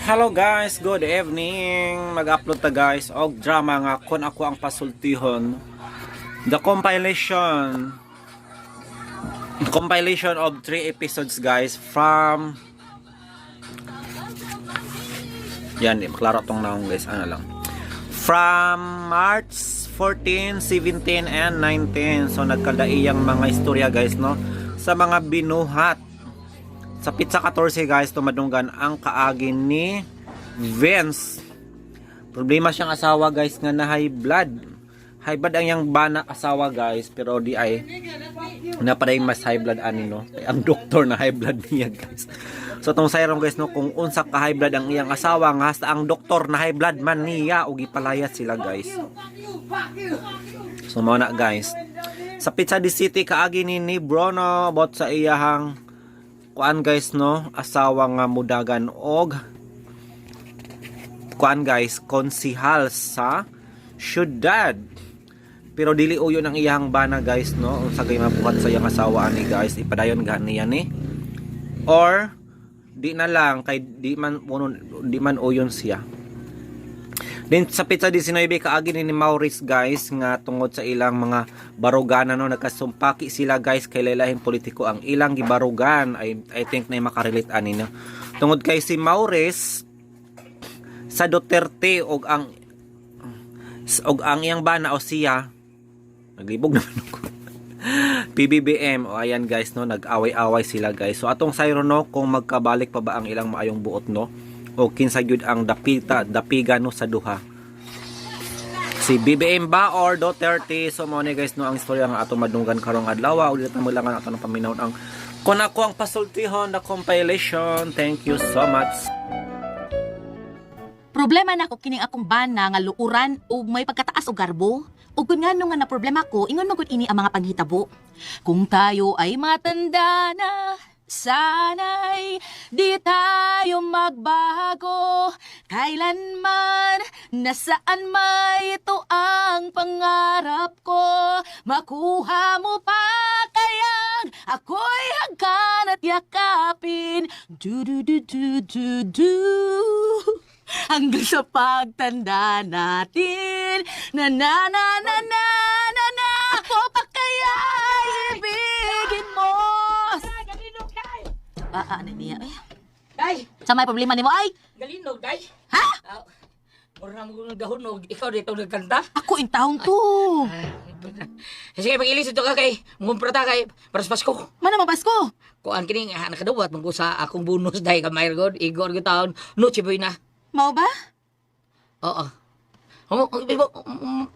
Hello guys, good evening. Mag-upload ta guys og drama nga kun ako ang pasultihon. The compilation of 3 episodes guys from yan, maklaro tong naong guys, ano lang. From March 14, 17 and 19. So nagkadaiyang mga istorya guys no sa mga binuhat. Sa Pizza 14 guys, tumadunggan ang kaagin ni Vince. Problema siyang asawa guys nga na high blood. High blood ang yang bana asawa guys, pero di ay napaday mas high blood ani no. Ang doktor na high blood niya guys. So tong sayron guys no, kung unsa ka high blood ang iyang asawa nga hasta ang doktor na high blood man niya ug gipalayas sila guys. So mao na guys. Sa Pizza City kaagi ni Bruno about sa iyahang kuan guys no, asawa nga mudagan og kuan guys, konsihal sa syudad. Pero dili uyo ng iyang bana guys no, unsa gay mabuhat sa iyang asawa ani guys, ipadayon gani yan ni. Or di na lang kay di man uyon siya. Din sa Pizza 19 kaagi ni Maurice guys nga tungod sa ilang mga barugan no, nagkasumpaki sila guys kay lailahing politiko ang ilang gibarugan. I think na makarelate ani no. Tungod kay si Maurice sa Duterte og ang iyang bana o siya naglibog naman ako. PBBM o ayan guys no, nag-away-away sila guys. So atong sayro no kung magkabalik pa ba ang ilang maayong buot no o kinsa gyud ang dapiga no sa duha, si BBM ba or Duterte. So mo ni guys no ang istorya nga ato madunggan karong adlaw. Ulit na mo lang ato ng paminawon ang kun ako ang pasultihon na compilation. Thank you so much. Problema na ko kining akong bana nga luuran ug may pagkataas og garbo. Ug kun ngano nga na problema ko, ingon magud ini ang mga panghitabo. Kung tayo ay matanda na, sana'y di tayo magbago. Kailanman, nasaan may ito ang pangarap ko. Makuha mo pa kayang ako'y hagkan at yakapin. Du-du-du-du-du-du. Hanggang sa pagtanda natin, na na na na na na na, ako pa kaya ibigin mo. Ano niya? Day! Sa may problema ni mo ay? Galinog, day! Ha? Mura mo kong gahunog, ikaw dito nagkanta? Ako in taong to. Sige, pag-ilis ito ka kay mumpra ta kay para sa Pasko. Mana mang Pasko? Kuan kining nakadawat mong sa akong bonus day ka mayroon god, igor ko taon, noche boy na. Mao ba? Oo.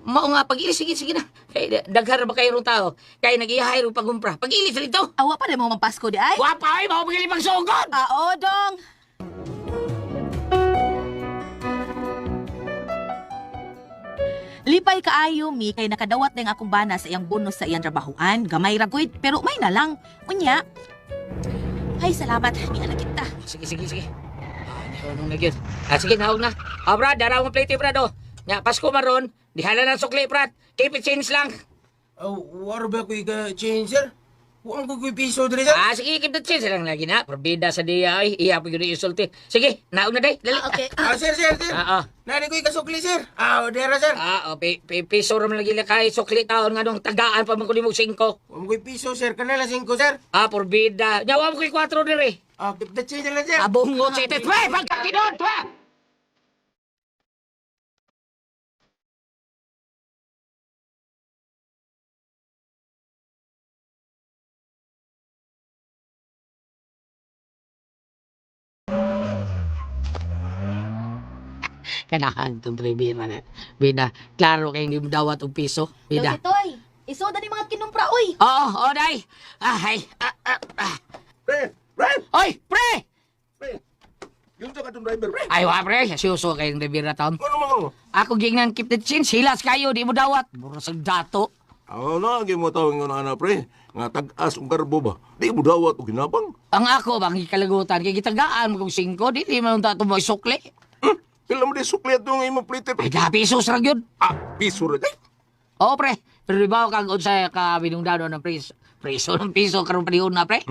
Mao nga, pag-ilis, sige na. Kay, daghar ba kayo rong tao? Kaya nag-iyahay rong pagumpra. Pag-ilis dito! Awa pa rin mo mang Pasko di ay? Wapa ay, mao pag-ilis pagsugod! Oo, dong. Lipay kaayo mi kay nakadawat na akong bana sa iyang bonus sa iyang trabahoan. Gamay ra gud pero may na lang. Unya. Ay, salamat. Ni anak kita. Sige. Anong nagyan? Sige, nahog na. Brad, daraw mo plate, Brad, oh. Nya, Pasko maron, dihala na sukli, Brad. Keep it change lang. Waro ba ko change, sir? Huwag ko piso diri, sir. Sige, keep the change lang lagi na. Probida sa diya, ay. Iya po yun yung insulti. Sige, naog na, day. Dali. Okay. Sir. Oo. Nani ko kasukli, sir. Dera, sir. Piso ram lagi na kay sukli taon nga nung tagaan pa magkulimog 5. Huwag ko piso, sir. Kanala 5, sir. Probida. Nyawa mo ko'y 4 dire. Keep the change lang, sir. Bungo sa itit. Wey, pagkakinod, pa! Kanahan itong tribira na. Bida, klaro kayo hindi mo dawat og piso. Bida. Toy, isoda ni mga kinumpra oy. Oo, day. Pre! Oy, pre! Yung ka itong driver, pre. Ay, wa, pre. Suso kayong tribira taon. Ano mo? Ako gingnan keep the change. Hilas kayo, di mo dawat. Buras ang dato. Lagi mo tawag nga na, pre. Nga tag-as ang garbo ba? Di mo dawat o ginabang. Ang ako, bang ikalagutan. Kaya gitagaan mo kong 5. Di mo tato mo isukli. Kailan mo di sukli at yung imong plate, pre. Ay, da, pisos lang yun. Piso rin. Oo, pre. Pero di ba kag unsa ka binungdanon ng preso ng piso karong panihon na, pre?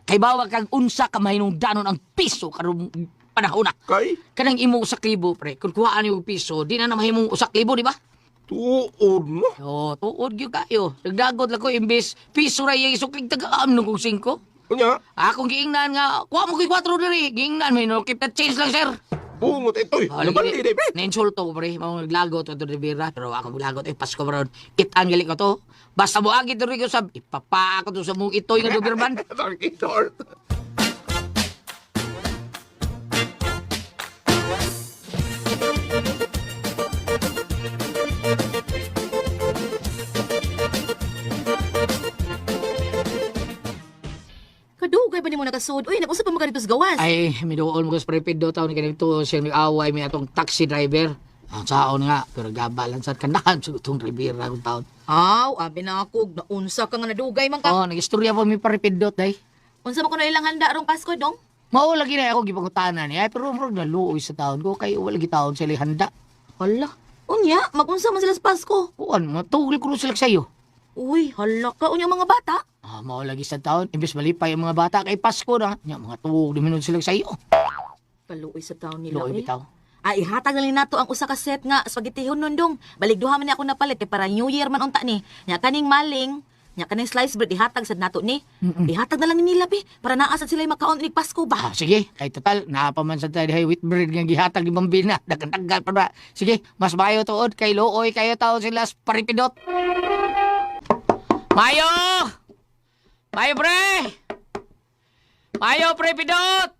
Kay bawa kag unsa ka mahinungdanon ang piso karong panahon na. Kay? Kanang imo usak libo, pre. Kung kuhaan yung piso, di na mahimong usak libo, di ba? Tuod no? Oo, tuod yun kayo. Nagdagot lang ko, imbes piso na yung isuklig taga-am nung kong 5. Kunya, Akong giingnan nga, kuha mo ko'y 4 diri. Giingnan, may no, keep that change lang, sir. bungot ito'y. Ano ba di, pre? Na-insulto ko, pre. Mga naglagot ito rin bira. Pero akong naglagot, Pasko ba ron. Kitaan gali ko to. Basta mo agit rin ko sab. Ipapa ako to sa mong ito'y nga dubirman. Tarkitor. Kadugay ba ni mo nakasud? Uy, nag-usap pa mo ka dito sa gawas. Ay, may doon mo sa prepid daw taon. Ganito siyang nag-away. May atong taxi driver. Ang saon nga. Pero gabalan sa kanahan. Sa itong ribira kong taon. Aw, abi na ako. Naunsa ka nga nadugay man ka. Oo, nag-istorya po may paripid daw, day. Unsa mo ko na ilang handa rong Pasko, dong? Mao lagi na ako gipangutanan niya. Pero murag naluoy sa taon ko. Kaya wala lagi taon sila handa. Hala. Unya, magunsa man sila sa Pasko. Kuan, matugil ko sila sa'yo. Uy, hala ka. Unya mga bata. Mao lagi sa taon. Imbes malipay ang mga bata kay Pasko na. Nya, mga tuwog di minun sila sa'yo. Kaluoy sa taon nila, Luoy uy. bitaw. Ay, ihatag na lang nato ang usa ka set nga spaghettihon nun dong. Baligduha man ni ako napalit kay para New Year man unta ni. Nya kaning maling, nya kaning slice bread ihatag sad nato ni. Ihatag na lang ni nila bi para naasad sila makaon ni Pasko ba. Sige, kay total, naapaman sa tayo with bread nga gihatag ni Bambina. Dagan-dagan pa ba? Sige, mas mayo tuod kay Looy kayo taon sila sa paripidot. Mayo! Mayo, pre! Mayo, pre, pidot!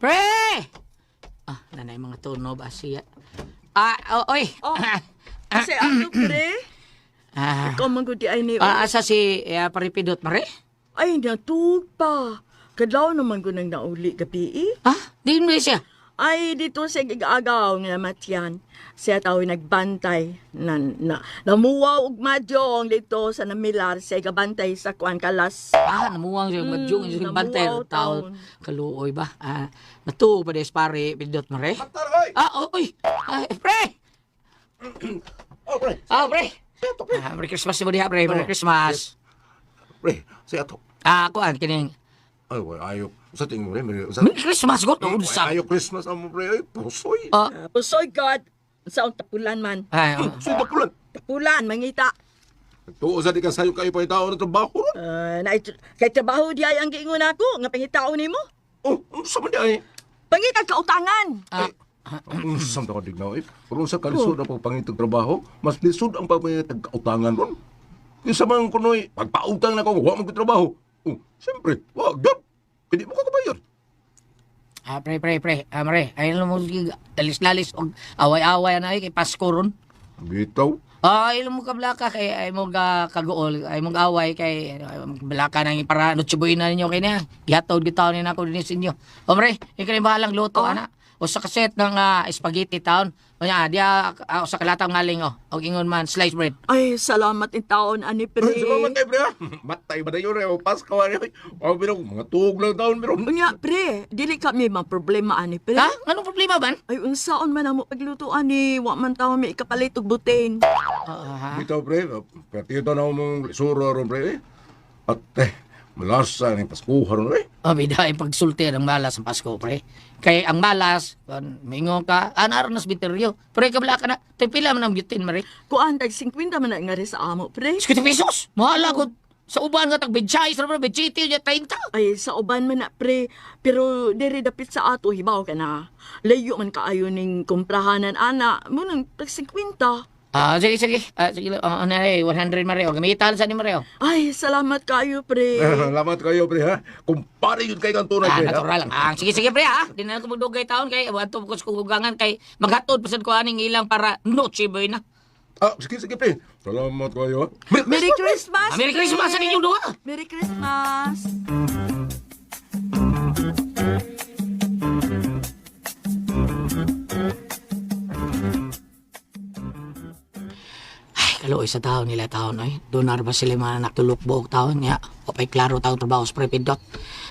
Pre! Ah, nanay mga tunob, asiya. Oy! Oh, kasi ano, pre? Ah, Ikaw man gudi ay ni... asa si paripidot, mare? Ay, natug pa. Kadlaw naman ko nang nauli gabi. Ah, di mo siya. Ay, dito sa gigagaw nga matyan. Siya tao nagbantay. Namuwaw og madyong dito sa namilar sa gabantay sa kuan kalas. Ah, namuwang siya madyong yung bantay. namuwaw Taon, taon. kaluoy ba? Ah, natuog pa des pare, pidot, mare? Matar, oy! Oy! Pre! Oh, pre. Pre! Merry Christmas mo diha, pre. Merry Christmas. Pre, siya to. Kuan, kining. Ay, way, ayok. Sa tingin mo, pre. Merry Christmas, God. Unsa? Ayok Christmas ang mo, pre. Ay, pusoy. Pusoy God. Sa tapulan man. Suda pulan. Tapulan, mangita. Tuo sa di ka sayo kayo pa itao na trabaho ron. Kay trabaho di ay ang giingon ako. Nga pangitao ni mo. Oh, sa man di ay. Pangita kautangan. Sa ka dignaw eh. Pero sa kalisod ang pagpangitog trabaho, mas lisod ang pagpangitag-kautangan ron. Yung sa mga kunoy, pagpautang na ko, huwag magtrabaho. Oh, siyempre, wag yan. Hindi mo ka kabayar. Pre. Mare, ayun mo dalis-dalis og away-away na ay kay Pasko ron. Bitaw. Ayun mo kablaka kay ay mo kagool, ay mo away kay blaka nang para Noche Buena ninyo kay niya. Gihatod gitaw ni nako dinhi sa inyo. Mare, ikaw ni bahalang luto ana. O sa kaset ng spaghetti town. O nya, dia sa kalatang ngaling og ingon man sliced bread. Ay, salamat in taon, ani pre. Ay, salamat kayo, pre. Matay ba na yun, o Pasko, ano. O, pero, mga tuog lang taon, pero. Unya, pre, dili kami mga problema, ani pre. Ha? Anong problema ban? Ay, unsaon man ang mo pagluto, ani. Wa man tao may ikapalit og butin. Bitaw, pre. Pratito na mong lisuro ron, pre. At, malasa ni Pasko, ron, eh. Bida ay pagsulti ng malas ang Pasko, pre. Kay ang malas, mingo ka, anaronas biteryo. Pre, kabla ka na, tayo pila man ang butin, mare. Kuan, tag 50 man na nga rin sa amo, pre. 50 pesos! Mahal ako. Sa uban nga, tag 20, sa naman, 20, niya 30. Ay, sa uban man na, pre. Pero diri dapit sa ato, hibaw ka na. Layo man kaayo ning komprahanan, ana. Munang tag 50. Sige. Sige, 100, mare. O, gamitan sa ni, mare. Ay, salamat kayo, pre. Salamat kayo, pre, ha. Kumpare yun kay kantunay, pre, ha. Natural lang. Sige, pre, ha. Di na ko magdugay taon kay, wato ko sa kugugangan kay, maghatod pasad ko aning ilang para Noche Buena. Sige, pre. Salamat kayo, ha. Merry Christmas! Merry Christmas sa ninyong duha. Merry Christmas! Kaluoy sa taon nila taon ay. Doon ba sila mga naktulok buok taon niya. O pa'y klaro taon trabaho sa prepidot.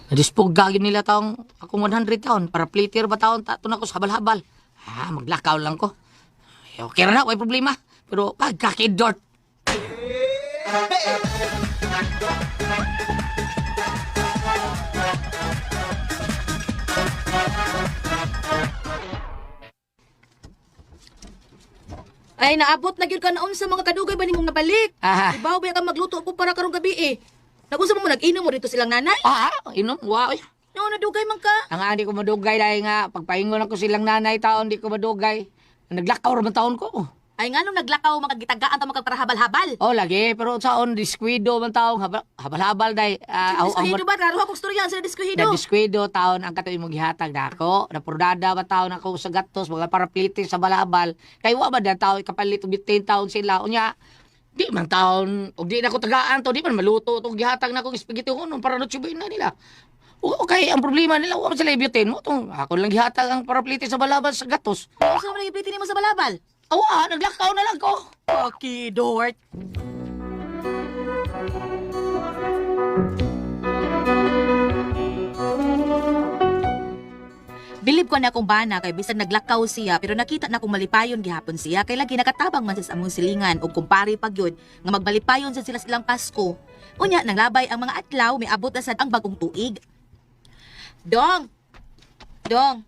Nadispog gagin nila taong akong 100 taon. Para plater ba taon tato na ko sa habal-habal. Maglakaw lang ko. Okay na, may problema. Pero pagkakidort. Ay, naabot na gyud ka naon sa mga kadugay ba nimong nabalik? Ah. Ibaw ba ka magluto ko para karong gabi eh. Nagunsa mo nag-inom mo dito silang nanay? Inom, wow. No, nadugay man ka. Ang di ko madugay dahil nga, pagpaingon ako silang nanay taon, di ko madugay. Naglakaw raman taon ko. Ay nga nung naglakaw magagitagaan ta magkarahabal-habal. Oh, lagi, pero saon, diskwido man taon, habal-habal dahil. Diskuhido ba? Klaro akong storya sila diskuhido. Nagdiskwido taon ang katuloy mong gihatag na ako. Napurdada ba taon ako sa gatos, mga paraplite sa balabal. Kaya wa ba na taon, kapalit og 10 taon sila. Unya, di man taon, og di na ako tagaan to, di man maluto itong gihatag na akong spaghetti hunon para nutsubuin na nila. Okay, ang problema nila, wa man sila ibitin mo. Ako lang gihatag ang paraplite sa balabal sa gatos. Ano sa mga ipitin mo sa balabal? Awa, naglakaw na lang ko. Okay, Dort. Bilib ko na akong bana kay bisag naglakaw siya pero nakita na akong malipayon gihapon siya kay lagi nakatabang man sa among silingan o kumpare pag yun nga magbalipayon sa sila silang Pasko. Unya nanglabay ang mga adlaw may abot na sad ang bagong tuig. Dong,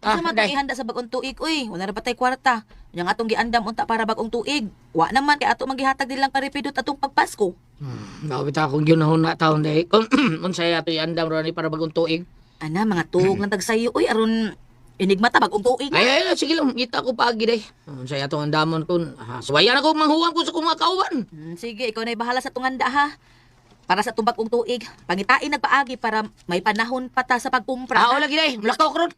asa man day. ihanda sa bagong tuig uy, wala ra patay kwarta. Yang atong giandam unta para bagong tuig. Wa naman kay ato manggihatag nilang paripidot atong pagpasko. Nakabita akong ginahon na taon dahil. Unsay ato iandam ron ni para bagong tuig. Ana mga tuog ng tagsayo uy aron enigma ta bagong tuig. Ay, sige lang, kita ko pagi day. Unsay atong andamon kun. Suwayan ako manghuwang ko sa kong mga kauban. Sige, ikaw na'y bahala sa tunganda ha. Para sa tumbag kong tuig, pangitain nagpaagi para may panahon pa ta sa pagkumpra. Lagi day, mulakaw ko ron.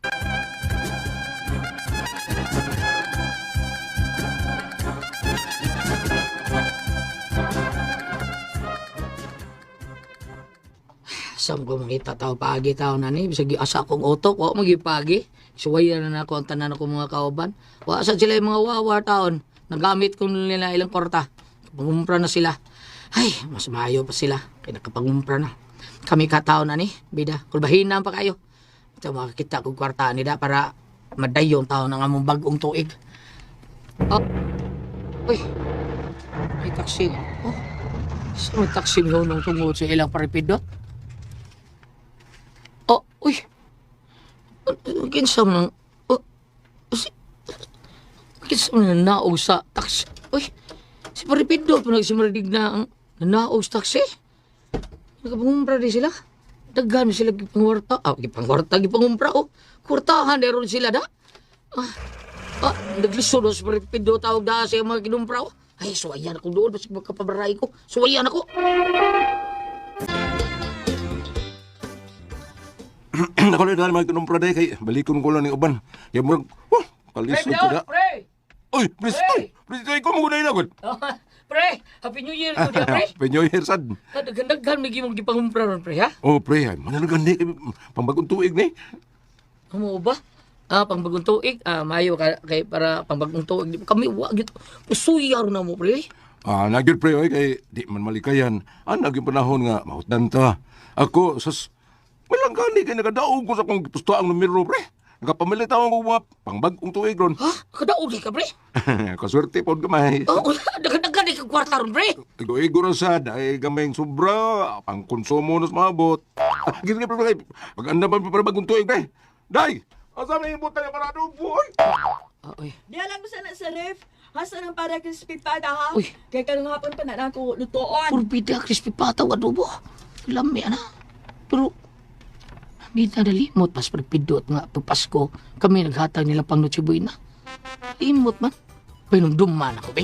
Sam ko makita tao pagi tao na ni bisag asa akong utok wa magipagi suwayan na nako ang tanan ko mga kauban wa sa sila yung mga wawa taon nagamit ko nila ilang kwarta pangumpra na sila ay mas maayo pa sila kaya nakapangumpra na kami kataon na ni bida kulbahin na pa kayo ito makakita kong kwarta nila para madayong taon ng among bagong tuig uy may taksi saan may taksi nung tungod sa ilang paripidot. Uy, kinsa man kinsa man naog sa taksi. Uy, si Paripido pa nagsimaradig na ang naog sa taksi. Nakapangumpra din sila. Daghan sila gipangwarta. Gipangwarta. Kurtahan meron sila da. Naglisod si Paripido tawag da sa mga kinumpra. Ay, suwayan ako doon. Basta magkapabaray ko. Suwayan ako. Ako na dahil magkinumpra day kay balikon ko lang ni uban. Kaya murag, kalisod ko na. Pre! Uy, Presto, ikaw mo na inagod. Pre! Happy New Year ko dia, pre! Penyoyer sad. Daghan may gimong gipangumpra ron, pre, ha? Oh, pre, mananagan di pambagong tuig ni. Amo ba? Pangbagong tuig, mayo ka kay para pangbagong tuig. Kami wa gid usuyar na mo, pre. Nagyod pre, oy, kay di man malikayan. Naging panahon nga, mahutan ta. Ako, walang gani kay nagadaog ko sa kong pustuang numero, pre. Nagapamilit ako ko mga pangbagong tuig ron. Ha? Kadaog ka, pre? Kaswerte po gamay. Daghan ka kwarta ron, pre. Igo-igo ra sad, ay gamayng sobra, pang konsumo nas maabot. Gini pre, pag-anda pa para bagong tuig, pre. Day, asa may ibutan yung parado, boy? Uy. Diyan lang mo sana sa ref. Hasa ng para crispy pada ha. Uy. Kaya karong hapon pa na ako lutoon. Purbida, crispy pataw, adobo. Lami, ana. Pero, di na nalimot, pas pagpidot nga, pagpasko, kami naghatag nila pang Noche Buena. Limot man. Pinumduman ako, be.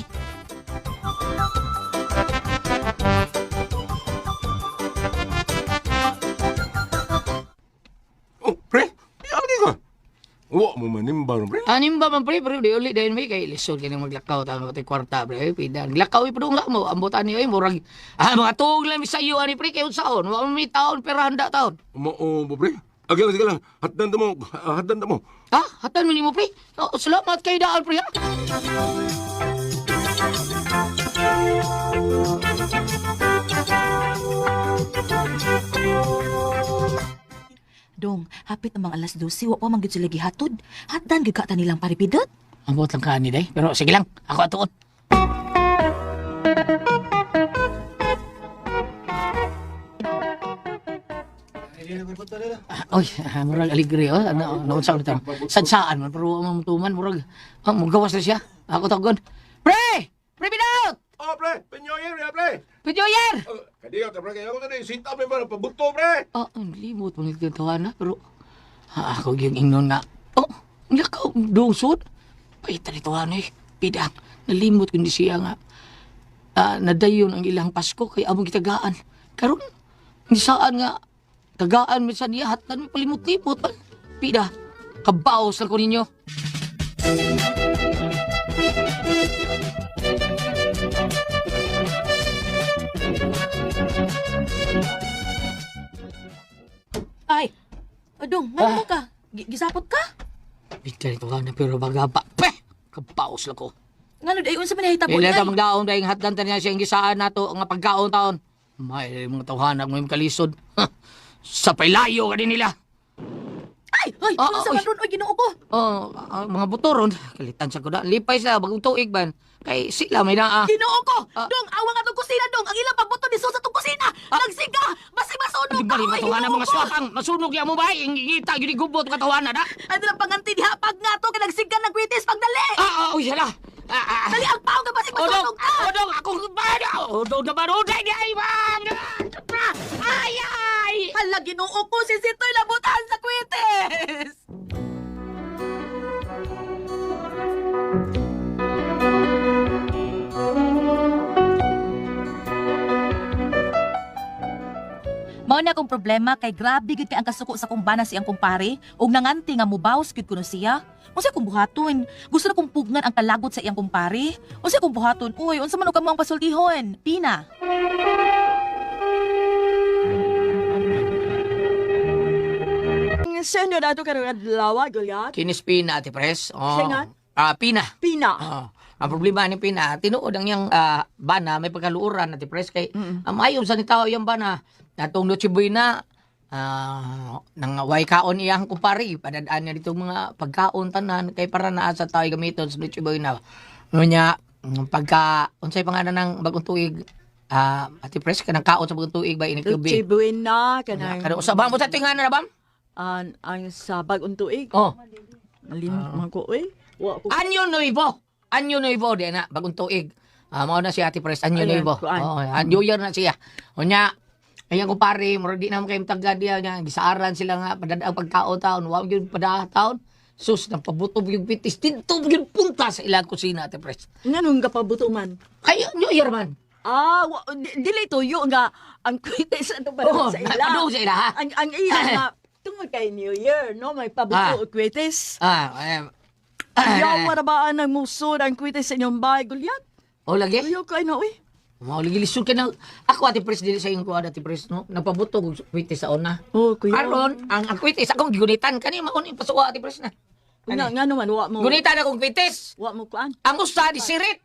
Oh, pre, di ka. Wa mo manimba ron, pre. Anim ba man, pre? Pero di ulit dahil may kay lisod ka maglakaw tayo ng kwarta, pre. Pida, naglakaw ipadong lang mo. Ambutan niyo, murag. Mga tuog lang sa iyo, ani, pre, kayo saon. Wa may taon, pero handa taon. Oo, pre. Sige lang. Hatdan ta mo. Hatan mo ni mo, pre. Salamat kay daan, pre, ha? Dong, hapit namang alas 12, wa pa man gyud sila gihatod. Hatdan gyud ka ta nilang paripidot. Ambot lang ka ni day. Pero sige lang, ako atuon. Oy, murag aligre, naunsa ulit. Sadsaan man, pero mamutuman, murag, magawas na siya. Ako tagon, pre! Pre Pidot! Oh, pre, penyoyer ya, pre. Pijoyer! Kadiyo, pre, kaya ako tadi, sinta pa ba, pabuto, pre. Ang limot mo nito tawa na, pero ako yung ingnon nga. Lakaw, dungsod. Paita nito eh. Pidang, nalimot kundi siya nga. Nadayon ang ilang Pasko kay among gitagaan. Karon, ni saan nga, tagaan mi sa niya, hatan mi palimot-limot. Pida, kabaos lang ko ninyo. Ay, adong, ano ka? Gisapot ka? Pida nito na, pero baga pa. Peh! Kabaos lang ko. Ngano day unsa man nahitabo Ilan day? ta magdaon dahil hatan niya siyang gisaan nato nga pagkaon taon. May mga tawhanan mo yung kalisod. Sa paylayo ka din nila. Ay, ano sa oy. man ron oy Ginoo ko? Mga butoron. Kalitan sa kuda. Lipay sa bagong tuig ban. Kay sila may naa. Ginoo ko. Dong, awang atong kusina dong. Ang ilang pagbuto ni sa tong kusina. Nagsiga, basi masunog Di ba rin Ay, matuhanan Ginoo mga ko. swakang. Masunog yan mo ba? Ingita yun gubot katawanan na. Ano lang panganti diha pag nga to kay nagsiga ng kwitis pagdali. Uy, hala. Dali ang pao nga basi Odong, masunog ka. odong, akong bada. Odong na maruday di ay ma'am. Ay, ay. Hala Ginoo ko si Sitoy labutan sa kwitis. Mao na akong problema kay grabe gid kay ang kasuko sa kumbana siyang kumpare ug nanganti nga mubaws gid kuno siya. Unsa kong buhaton? Gusto na kong pugnan ang kalagot sa iyang kumpare. Unsa kong buhaton? Uy, unsa man og kamo ang pasultihon? Pina. Sendo na ito karong adlaw, Goliath. Kinis Pina, Ate Pres. Singan? Pina. Pina. Ang problema ni Pina, tinuod ang yang bana, may pagkaluuran Ate Pres kay mayon sa ni tao yung bana. Natong Noche Buena, nang way kaon iyang kumpari, padadaan niya dito mga pagkaon tanan kay para naa sa tao gamiton sa Noche Buena. Nunya pagka unsay pangalan ng bagong tuig, Ate Pres kanang kaon sa bagong tuig ba ini Luchi kubi. Buena, kanang Kada usabang mo sa tinganan na bam? ang sa bagong tuig. Oh. Nalimot man ko, eh. Wa ko. Anyo Nuevo. Anyo Nuevo di na bagong tuig. Mao na si Ate Pres Anyo Ayan, Nuevo. kuan. New Year na siya. Unya ayan ko pare, mura di na kay tagad diya nga gisaaran sila nga padadaang pagkaon taon, wa gyud pada taon. Sus nang pabutob yung pitis tinto gyud punta sa ilang kusina Ate Pres. Nganong gapabuto man? Ay New Year man. Dili tuyo nga ang kwitis ano ba Oh, sa ila. napadung sa ila ha. Ang iya nga tungod kay New Year, no? May pabuto og kwitis. Ayaw marabaan ng musod ang kwitis sa inyong bahay, Goliath. Oh lagi. Ayaw kay na, uy. Mao lagi lisod ka na. Ako Ate Pres dili sa iyong kuha Ate Pres no. Napabutog og kwitis sa una. Oh, kuya. Karon ang kwitis akong gigunitan kani maon yung pasuwa Ate Pres na. Nga naman, wa mo. Gunitan akong kwitis. Wa mo kuan. Ang usa di sirit.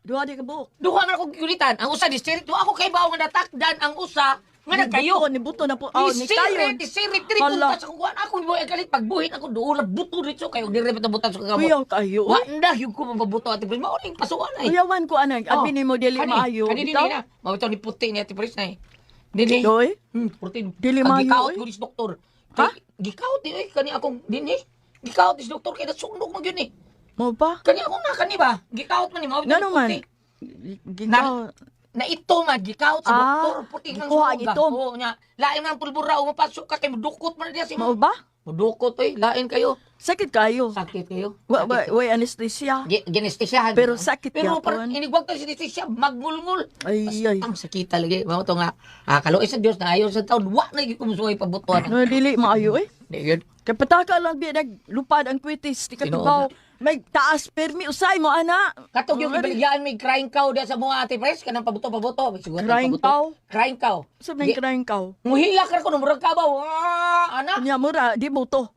Duha di ka buok. Duha man akong gigulitan. Ang usa di sirit. Duha ako kay bawo nga natakdan. Ang usa nga nagkayo. Ni buto na po. Di sirit. Diri Hala. punta sa kuwan. Ako mo galit pagbuhin ako doon. Buto dito kayo. Diri pa butan sa kagamo. Kuya kayo. Wa na yung ko mabuto Ate Pres. Mao ning pasuan ay. Kuyawan ko anang. Abi ni mo dili maayo. Kani Bitaw? dili na. Mao ni puti ni Ate Pres na eh. Dili. Doy? Puti. Dili Ang maayo, gikaot eh. ko ni doktor. Ha? Gikaot eh. Kani akong dini. Gikaot ni doktor kay nasunog mo gyud eh. Mo ba? Kani ako na kani ba? Gikaot man ni mao. Nga naman. Gikaw. Na ito magikaw sa doktor puti ng gikuha ang suga. itom. Oo nya. Lain man pulbura o mapasok ka kay mudukot man diya si Mo ba? Mudukot lain kayo. Sakit kayo. Sakit kayo. Way anesthesia. Ginestisyahan. Pero sakit Pero yapon. parang inigwag ta si anesthesia magmulngul. Ay, ay. Ang sakit talaga. Mao to nga kaluoy sa Dios na ayon sa taon wa na gyud kumusuhay pabutuan. No, dili maayo, eh. Di gyud. Kay pataka lang biya naglupad ang kwitis. Di katubaw. May taas permi usay mo, ana. Katog yung ibaligyan may crying cow diya sa mga Ate Pres kanang pabuto. Siguro Crying cow? Crying cow. Sabi ng crying cow. Muhilak ra ko ng murag kabaw. Ana. Kanya mura, di mo to.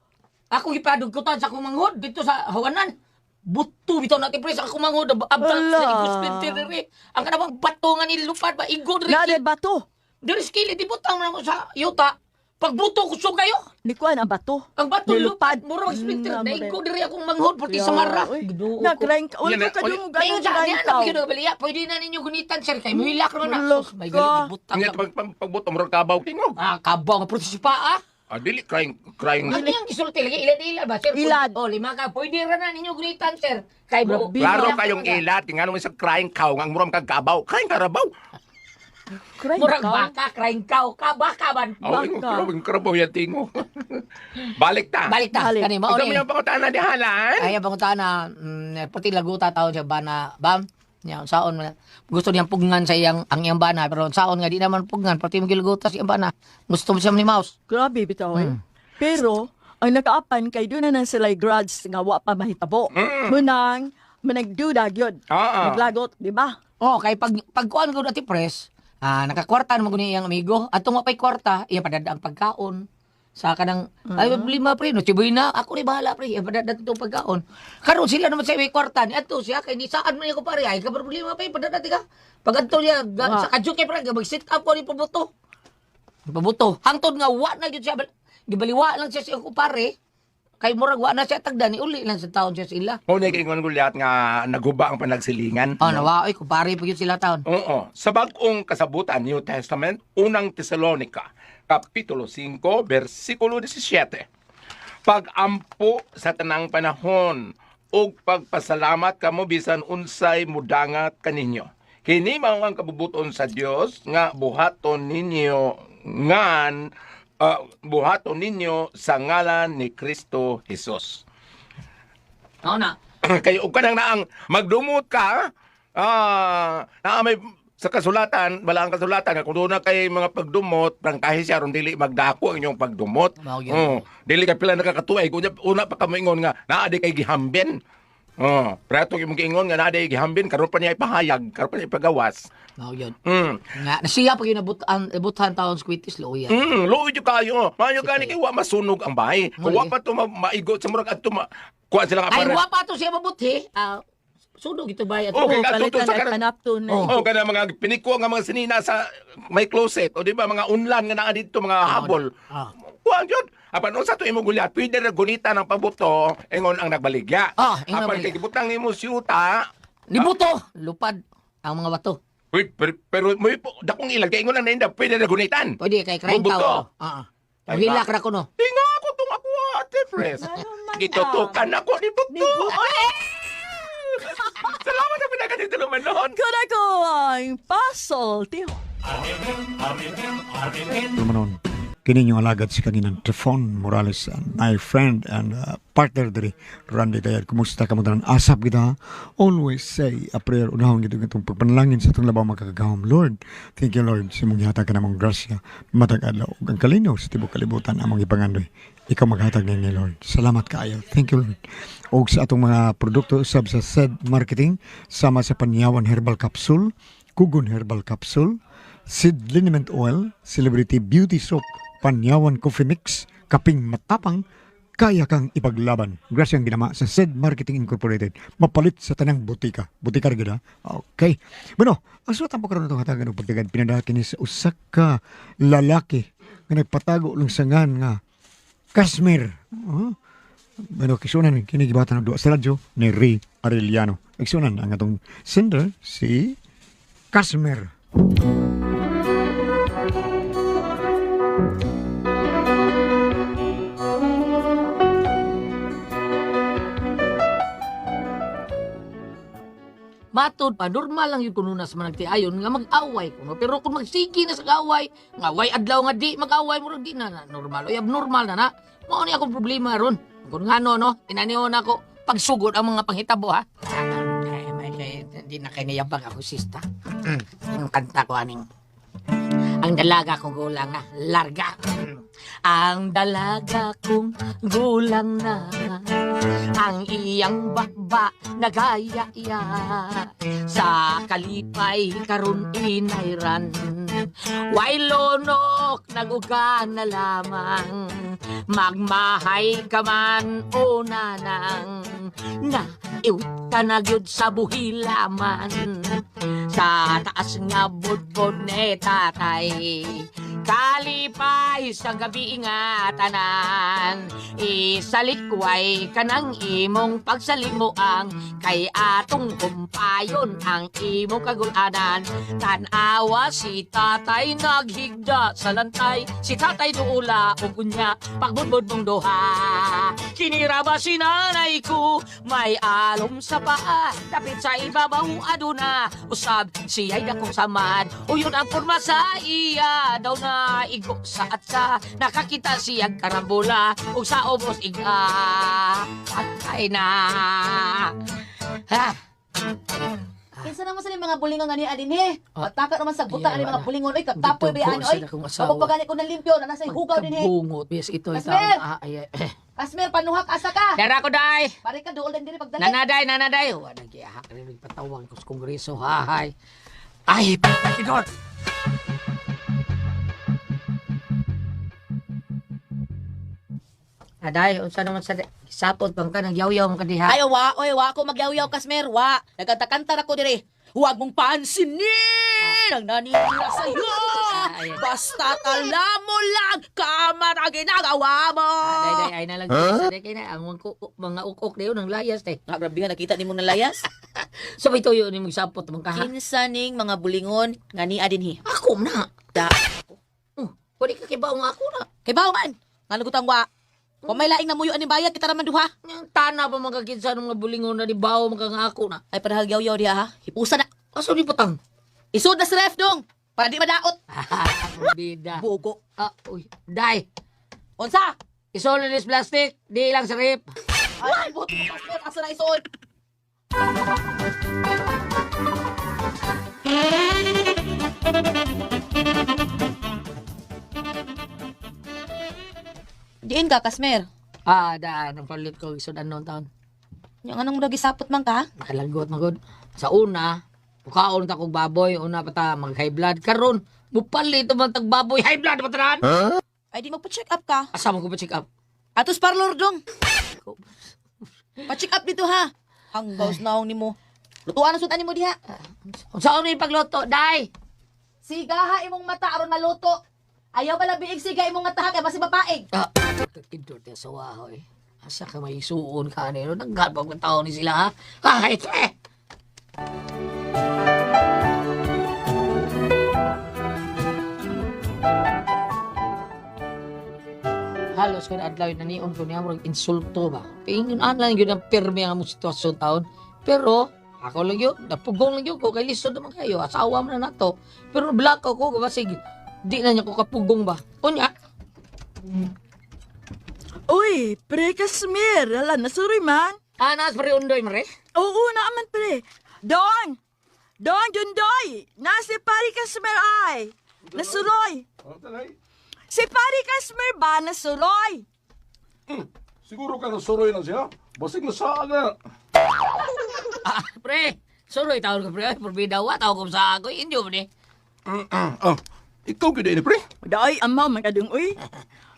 Ako gipadugkutan sa akong manghod dito sa hawanan. Buto bitaw natin pres ako manghod abdal Ala. sa hospital diri. Ang kanang bato nga nilupad ba igod diri. Nade bato. Diri skili di butang na ko sa yuta. Pagbuto ko so kayo. Ni kuan ang bato. Ang bato Nilupad. lupad mura hospital Na, na mura. igod diri akong manghod pati Ya, sa mara. uy. Ginoo Na ko. crying cow. Ulo Yan, ka ulit. dun Mayo ganun sa crying diyan cow. na gyud baliya. Pwede na ninyo gunitan sir kay muhilak ra na. Ulo Sus, may ka. galit butang. Nga pagbuto mo kabaw tingog. Kabaw nga protes pa ah. Dili crying. Ano yung isulti lagi? Ilad-ilad ba, sir? Ilad. O, 5 ka. Pwede ra na ninyo gunitan, sir. Kay buo. Grabe. Klaro kayong ilat, tingnan mo isang crying cow, ang muram kang kabaw. Crying karabaw. Crying Murag cow? baka, crying cow. Kabaka man. Oh, yung karabaw yan tingo. Balik ta. Balik ta. Balik. Kani, Ikaw mauni. mo yung pangutaan na di halan. Ay, pangunta na, pati laguta taon siya ba na, bam, niya, saon mo na. Gusto niyang pugngan sa ang iyang bana, pero saon nga, di naman pugngan, pati mo gilaguta sa iyang bana. Gusto mo siya ni mouse. Grabe bitaw eh. Pero, ang nakaapan kay doon na sila grads nga wa pa mahitabo. Munang, managduda gyud. Oo. Naglagot, di ba? Oh, kay pagkuan ko dati press, nakakwarta naman ko niya iyang amigo, at pa'y kwarta, iya padada ang pagkaon. Sa kanang, ay, 5 pre, no, siboy na, ako ni bahala pre, iya padada itong pagkaon. Karon sila naman sa iyang kwarta, ni ato siya, kay ni saan man niya ko pare, ay, problema pa, padada ka. Pag ato niya, sa kadyo kay pre, mag-sit up ko ni pabuto. Pabuto. Hangtod nga, wa na yun siya, gibaliwa lang siya sa iyang kupare, kay murag wa na siya tagda, ni uli lang sa taon siya sila. O na ikaw gulyat nga naguba ang panagsilingan. Oh, nawaoy, kupare pa yun sila taon. Oo. Sa bagong kasabutan, New Testament, unang Tesalonica, Kapitulo 5, versikulo 17. Pag-ampo sa tanang panahon, ug pagpasalamat kamo bisan unsay mudangat kaninyo. Kini mao ang kabubuton sa Dios nga buhaton ninyo sa ngalan ni Kristo Jesus. Oo na. Kayo ug kanang naang magdumot ka, naa may sa kasulatan, wala ang kasulatan nga kung doon na kay mga pagdumot, prangkahi siya ron dili magdako ang inyong pagdumot. Mao gyud. Dili ka pila nakakatuay, kunya una pa ka moingon nga naa di kay gihambin. Preto yung ingon nga naa di gihambin karon pa niya ipahayag, karon pa niya ipagawas. Mao yun. Mm. Nga, nasiya pag yun nabuthan taon sa kwitis, luya. Luoy jud kayo. Mayo gani kay wa masunog ang bahay. Kung wa pa to maigo sa murag adto kuha sila nga Ay, para. wapa to siya mabuti. Sunog ito ba? Oh, kay Palitan katuto sa at karan. panapton na. Oh, kana mga piniko nga mga sinina sa may closet o di ba mga unlan nga naa dito mga habol. Ah. Kuan jud. Apan unsa to imong gulyat, pwede ra gunita ng pabuto ingon ang nagbaligya. Ingon Apan nagbaligya. kay gibutang nimo siyuta, Nibuto! Lupad ang mga bato. pero mo dakong ilag kay ingon ang nainda pwede ra gunitan. Pwede kay krain Mabuto. tao. Hilak ra ko no. Tinga ako tong ako ate pres. Gitutukan ako ni buto. Salamat na pinagandito naman noon. Kuna ko ang puzzle, tiyo. Manon, kini yung alagad si kaninang Trifon Morales, and my friend and partner diri, Randy Tayad. Kumusta ka mo tanan? Asap kita. Always say a prayer. Unahon gito itong pagpanalangin sa itong labaw makakagahom. Lord, thank you Lord. Simong gihatag ka namang grasya. Matag adlaw. Ang kalinaw sa tibok kalibutan among ipangandoy. Ikaw maghatag na ni Lord. Salamat kaayo. Thank you Lord. O sa atong mga produkto usab sa SED Marketing, sama sa Panyawan Herbal Capsule, Kugon Herbal Capsule, Seed Liniment Oil, Celebrity Beauty Soap, Panyawan Coffee Mix, Kaping Matapang, kaya kang ipaglaban. Grasyang ginama sa SED Marketing Incorporated. Mapalit sa tanang butika. Butika rin gina. Okay. Bueno, ang sulat ang pagkaroon itong hatagan ng pagdagan, pinadakin sa usak ka lalaki na nagpatago lang sa ngan nga Kashmir. Bueno, kisunan kinigibatan ng duwa sa radyo ni Ray Arellano. Kisunan ang atong sender si Kashmir. Matod pa, normal lang yun kuno na sa managtiayon nga mag-away kuno. Pero kung magsigi na sa away, nga way adlaw nga di mag-away mo ron, di na normal. O abnormal na na. Mao ni akong problema ron. Kung nga no, tinaniwan ako pagsugod ang mga panghitabo ha. Hindi na kayo niyabang ako sista. Ang kanta ko aning. Ang dalaga kong gulang na larga. Ang dalaga kong gulang na, ang iyang bakba nagaya-ya, sa kalipay karun inayran. Wailonok naguga na lamang, magmahay ka man o nanang, na iwta na gyud sa buhilaman. Sa taas nga budbod ni tatay, Kalipay sa gabi nga tanan, isalikway kanang imong pagsalimuang, kay atong kumpayon ang imong kagulanan. Tanawa si tatay naghigda sa lantay, si tatay duula ug unya pagbudbud mong duha. Kinira ba si nanay ko, may alom sa paa, dapit sa ibabaw aduna, usab siya'y dakong samad, uyon ang porma sa iya, daw na igo sa atsa, nakakita siyang karambola, ug sa ubos iga, patay na. Ha? Kinsa naman sa mga bulingon nga ni adin eh. Pataka naman sa buta Iya, ani mga wala. bulingon oy katapoy ba ani oy. Kapagpagani ko ng limpyo na nasa hugaw din eh. Bungot, bis ito. Kasmer! Kasmer panuhak asa ka. Dara ko, day! Pare ka duol din diri pagdali. Nanaday! Wa nagyahak rin patawag ko sa kongreso, hahay. Ay, patidor! Aday, unsa naman sa sapot bang ka, nagyaw-yaw mo ka diha. Ay wa ako magyaw-yaw Kasmer wa. Nagkantar ako diri. Huwag mong pansinin ang naninira sa iyo. Ay. Basta kala mo lang kamar ang ginagawa mo. Day, ay na lang. Day, kay na, ang mga ukok na yun, ang layas, te. Nga grabe nga nakita nimo na layas. Sabay tuyo ni mong sapot mong kaha. Kinsa ning mga bulingon nga ni adin hi. Ako na. Da. Pwede ka kibaw nga ako na. Kay baongan. Nga lugutang wa. Kung may laing namuyo ani bayad kita raman duha. Yung tana pa mga kinsa ng mga bulingon na di bawo mga nga ako na. Ay parang yaw-yaw diha ha. Hipusa na. Aso ni patang? Isod na sa ref dong. Para di madaot. Bida. Bugo. Uy. Day. Unsa? Isolo this plastic. Di lang sa rip. Ay, buto mo Kasmer asa na isod. Diin ka, Kasmer. Daan. Ang palit ko isod anon taon. Yung anong lagi sapot man ka? Nakalagot magod. Sa una, pukaon ta kog baboy. Una pa ta mag high blood. Karon, mupalit man tag baboy. High blood pataran. Ay, di magpa-check up ka. Asa mo ko pa check up? Atos parlor dong. Pa-check up dito ha. Hanggaws naong ni mo. Lutuan ang sutan ni mo diha. Saan ni pagloto? Day. Sigaha imong mata aron maluto. Ayaw bala biig siga imong mata kay basi mapaig. Kidor tayo sa wahoy. Asa ka may suon ka nilo. Naggalpag ng tao ni sila ha. Kahit eh. Halos ka na adlaw na niyon ko niya murag insulto ba. Pingin lang yun ang pirmi ang mong sitwasyon taon. Pero ako lang yun, napugong lang yun ko kay lisod naman kayo. Asawa mo na nato. Pero black ako, basig di na niya ko kapugong ba. Unya. Uy, pre Kasmer, ala nasuroy man. Anas pre undoy mare. Oo naman pre. Don! Don, Jundoy! Nasi pari Kasmer ay! Nasuroy! Si pari Kasmer ba nasuroy? Siguro ka nasuroy lang siya. Basig na sa na. Pre, suroy taon ko pre. Porbida wa tao ko sa ako. Inyo mo ni. Ikaw gina ini, pre. Daay, amaw man kadung uy.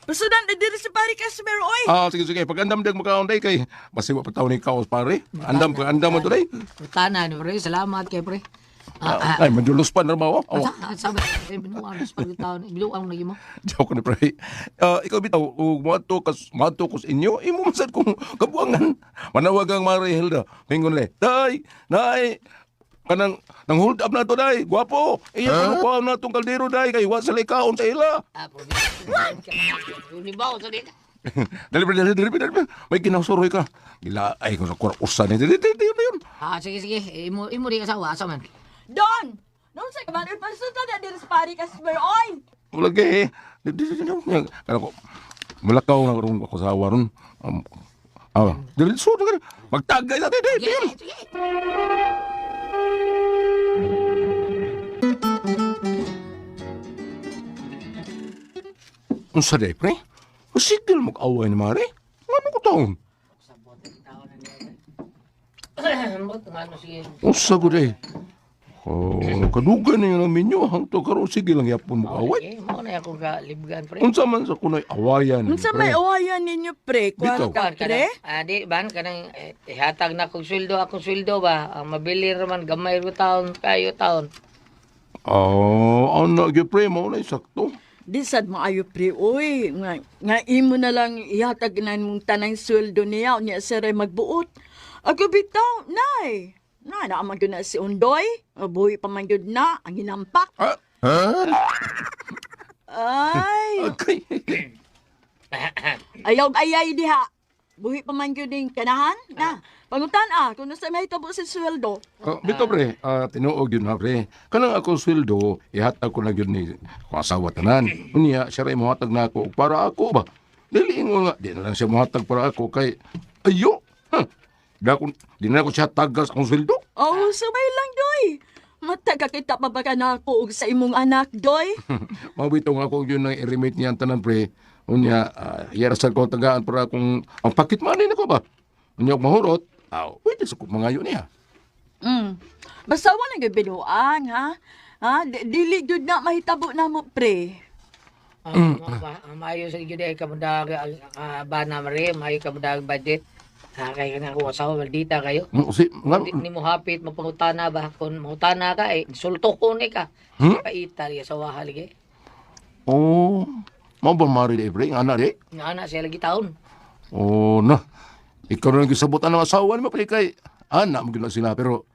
Pasudan na diri si pari Kasmer oy. Sige. Pag-andam dag makaunday kay basig wa pataw ni kaos, pare. Andam mo today. Utana ni pre. Salamat kay pre. Ay, madulos pa na mo. Sabi, binuang sa pagkataon. Binuang lagi mo. Joke ni pre. Ikaw bitaw, mato ko sa inyo, imo masad kong kabuangan. Manawag ang Mari Hilda. Mingon le. Day, nay, kanang nang hold up na to, day. Guwapo. Iya ko na tong kaldero, day. Kay wa sa likaon sa ila. Unibaw sa di ka. Dali. May kinasuroy ka. Gila, ay, kung sa kurausan ni. Dali. Sige. Imo di kasawa. Asa man? Don! Noon sa kaman, pasudan na diri si pari Kasmer oy. Lagi. Kaya ko, malakaw na ron ako sa awa ron. Dali, magtagay natin, dali. Sige. Unsa day, pre? Masigil mag-away ni Mari. Ano ko taon? Unsa ko day? Kadugan na yun ang minyo. Hangto karon sige lang yapon mag-away. Mo na ako ka libgan pre. Unsa man sa kunay awayan. Unsa may awayan ninyo pre? Bitaw. Kwan ka pre? Di ban kanang ihatag na kong sweldo ba? Ang mabili raman gamay ro taon kayo taon. Ano gyud pre mo na sakto. Di sad maayo pre, uy. Nga imo na lang ihatag na mong tanang sweldo niya, niya siya magbuot. Ako bitaw, nay. Naaman yun na si Undoy. Buhi pa man yun na, ang hinampak. Ay, Okay. ayaw-ayay diha. Buhi pa man yun yung kanahan. Na, pangutan kung nasa may tabo si sweldo. Bito pre, tinuog yun ha pre. Kanang akong sweldo, ihatag ko na yun ni kung asawa tanan. Unya, siya rin mohatag na ako para ako ba? Diliin mo nga, di na lang siya mohatag para ako kay, ayo! Di na ako siya tagal sa akong sweldo. Oh, sabay lang, Doy. Mataga kita pa ba ka na ako sa imong anak, Doy? Mabitong ako yun ang i-remit niya ang tanan pre. Unya, yarasal ko tagaan para akong, ang pakit manin ako ba? Unya, mahurot, pwede sa kumangayo niya. Basta wala nga binuang, ha? Dili jud na mahitabo na mo, pre. Maayo sa gid ay kamudag bana mare, maayo kamudag budget. Kay kana ko asawa maldita kayo. Ni mo hapit mapangutana ba kun mangutana ka sulto ko ni ka. Paita riya sa wahal gi. Oh, mau ba mari de pre, anak de? Nga ana siya lagi taon. Oh, na. Ikaw na lang gisabutan ng asawa ni mo pre kay anak mo gina sila pero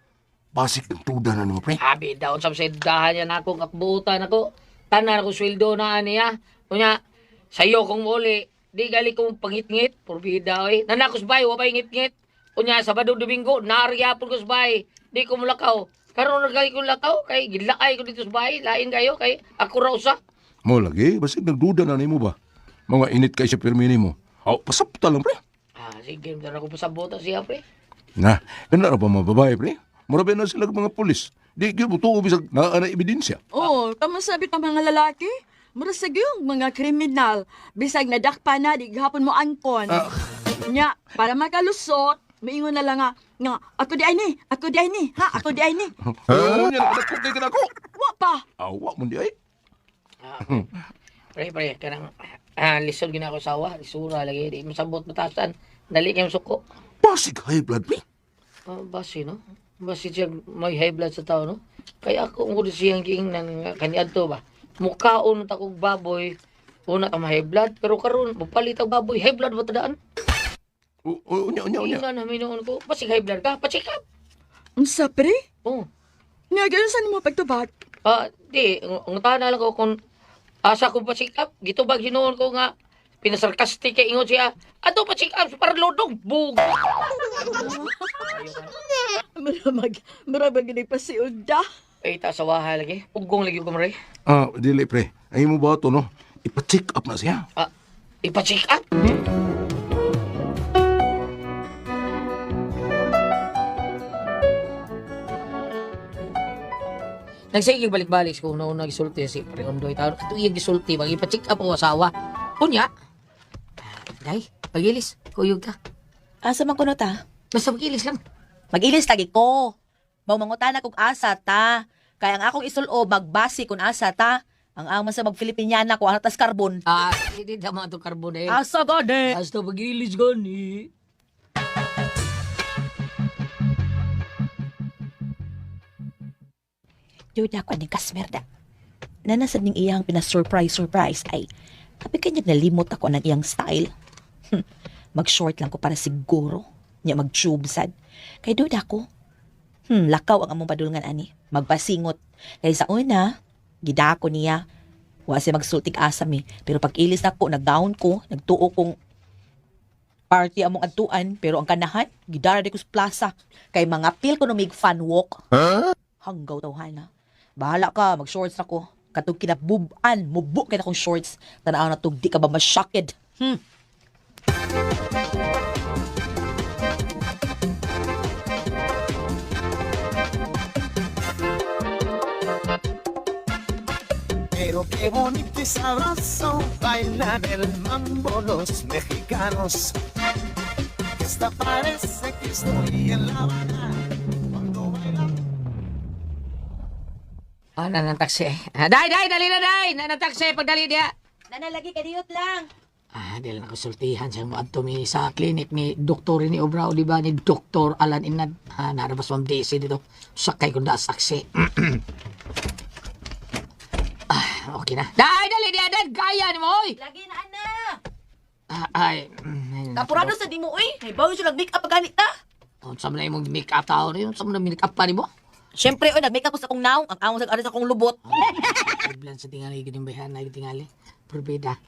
pasik ng tuda na mo pre. Abi daw sa dahan yan ako akbuutan ako. Tanan ako sweldo na niya. Unya sayo kong muli. Di gali kong pangit-ngit, porbida oy. Nanakos bay, wa bay ngit-ngit. Unya Sabado Domingo, naarya pud ko sa bay. Di ko mulakaw. Karon nagali ko lakaw kay gidlaay ko dito sa bay, lain kayo kay ako ra usa. Mo lagi, basig nagduda na nimo ba? Mga init kay sa permini mo. Pasapta lang pre. Sige, dara ko pasabota siya pre. Na, kana ra ba mga babae pre? Murabi na sila mga pulis. Di gyud butuo bisag naa na ebidensya. Oh, tama sabi ng mga lalaki. Murasag yung mga kriminal. Bisag nadakpa na, di gahapon mo angkon. Nya, para makalusot, maingon na lang nga, ako di ay ni, ako di ay ni, ha, ako di ay ni. Nya nakadakop kay kana ko. Wa pa. Wa mo di ay. Pre, kanang lisod gina ako sawa, lisura lagi, di masabot batasan. Dali kayong suko. Pasig high blood pre. Basi, no? Basi siya may high blood sa tao, no? Kaya ako ang siyang king ng kaniadto ba? Mukhaon ta kog baboy, una ta high blood, pero karon mapalit ang baboy, high blood ba tadaan? Unya. Ina na minuon ko, basi high blood ka, pa-check up. Unsa pre? Oh. Nga, ganun saan mo pagtubag? Di, ngutahan na lang ko kung asa ko pa-check up, gitubag hinuon ko nga, pinasarkastik kay ingon siya, ato pa-check up, para lodong, bug. Marabag gini pa si Uda. Ay, ta sa waha lagi, ugong lagi ko maray. Dili pre. Ay mo ba to no? Ipa-check up na siya. Ipa-check up? Nagsige balik-balik kung nauna gisulti si Preondoy taon. Ito yung gisulti, mag-ipa-check up ang asawa. Kunya, day, pagilis, kuyog ka. Asa man kuno ta? Basta magilis lang. Mag-ilis lagi ko. Mangutana kog asa ta. Kaya ang akong isulo magbasi kung asa ta. Ang sa mag-Filipiniana ko ang tas karbon. Hindi naman ito karbon eh. Asa gani? Basta magilis gani. Yun ako aning kasmerda. Nanasad ning iyang pina-surprise ay habi kanya nalimot ako ng iyang style. Mag-short lang ko para siguro. Nya mag-tube sad. Kay doon ako. Lakaw ang among padulngan ani. Magpasingot. Kay sa una, gidako niya. Wa siya magsultik asam Pero pag ilis na ko, nag-down ko, nagtuo kong party among adtuan. Pero ang kanahan, gidara di ko sa plaza. Kay mga pil ko numig fun walk. Hanggaw tawhan Bahala ka, mag-shorts na ko. Katong kinabuban, mubuk kita kong shorts. Tanaw na to, di ka ba masyakid? Pero qué bonito y sabroso bailar el mambo los mexicanos. Hasta parece que estoy en La Habana cuando bailan. Nanang taksi. Day, dali na, day! Nanang taksi, pagdali diya. Nanalagi kadiyot lang. Di lang nakusultihan siya mo ato sa klinik ni Dr. ni Obrao, di ba? Ni Dr. Alan Inad. Narabas Ma'am Daisy dito. Sakay ko na saksi. Okay na. Dali, diadan. Kaya ni mo, oy. Lagi na, ana. Ay. Kapurado sa di mo, uy. May bago siya nag-make up ganit ta. Unsa man na imong make up taon yun? Unsa man na make up pa nimo? Siyempre, uy, nag-make up ko sa akong naong. Ang angong sa akong lubot. Blan sa tingali gining bayhan na tingali. Perbeda.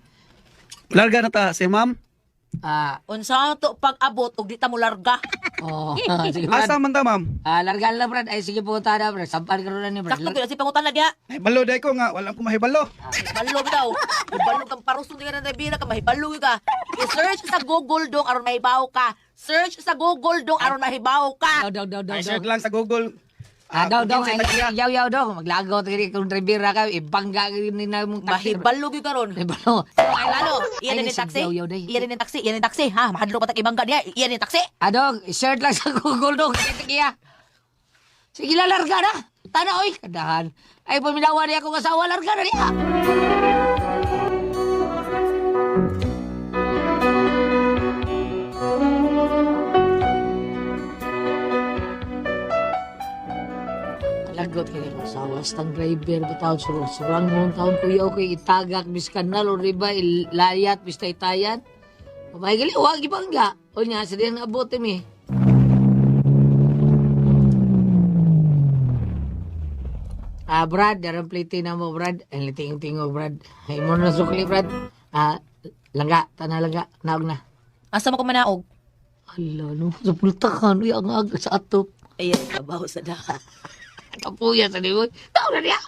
Larga na ta si ma'am. Unsa to pag-abot og di ta mo larga. Oh, sige Brad. Asa man ta ma'am? Larga na Brad. Ay sige punta na Brad. Sampal ka ron ni Brad. Sakto gyud si pangutan na diha. Ay balo day ko nga, wala ko mahibalo. Balog daw. Balog kang paruson di ka na bira ka mahibalog ka. I-search sa Google dong aron mahibaw ka. Search sa Google dong aron mahibaw ka. Daw. Ay search lang sa Google. Daw. Kung kinsa taga- Yaw daw. Maglago ta kini kung driver ka. Ibangga ni na mong taxi. Mahibalog gyud karon. Mahibalo. Ay lalo, iyan Ay, din yung taxi. yaw day. Iyan din yung taxi. Iyan yung taxi. Ha, mahadlo pa tag ibangga diha. Iyan yung taxi. Adong, i-search lang sa Google dong. Kaya. Sige la, larga na. Tana oy. Kadahan. Ay paminawa niya akong asawa. Larga na niya. Lagot kaya ko sa wastang driver bitaw surang mong taon kuya ko itagak biskan na lo riba ilayat bista itayan. Babay gali wag ibangga. O nya sa diyan abot mi. Brad, darang plate na mo Brad. Ang liting-tingo Brad. Ay mo na sukli Brad. Langga, tanah langga, naog na. Asa mo ko manaog? Hala, no, sa pultakan, uy, ang aga sa atop. Ayan, kabaho sa daka. Kapuya sa diwoy. Tao na niya.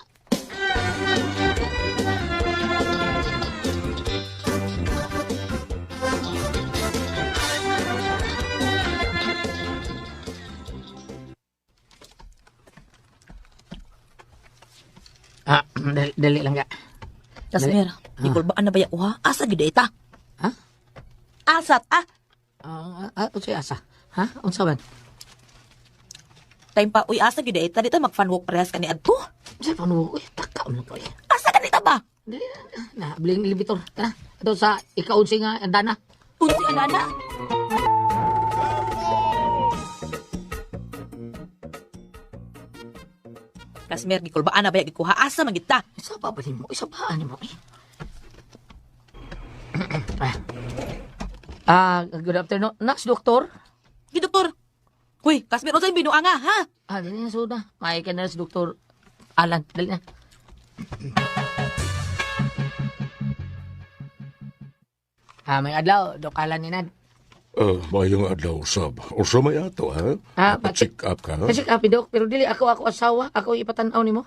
Dali lang ka. Kasmer, ikulbaan na ba ya uha? Asa gid ita? Ha? Asat, Unsay asa? Ha? Unsa man? Time pa, uy, asa gid ita? Dito mag-funwalk parehas ka ni Adto? Unsay panuwo? Uy, taka mo ko. Asa ka nita ba? Dali na. Bling libitor. Tara. Ito sa ikaunsi nga andana. Unsi anana? Kasmer, gikulbaan na ba ya gikuha? Asa man kita? Isa pa ba mo? Isa pa mo eh. Good afternoon. Next, doktor. Gi doktor. Uy, Kasmer, unsa binuanga, ha? Dali na, soda. May ka na si Doktor Alan. Dali na. May adlaw, Dok Alan ni Nad. Mayong adlaw sab. Usa may ato ha? Check up ka. Kasi kapi, Dok. Pero dili, ako asawa. Ako ipatanaw ni mo.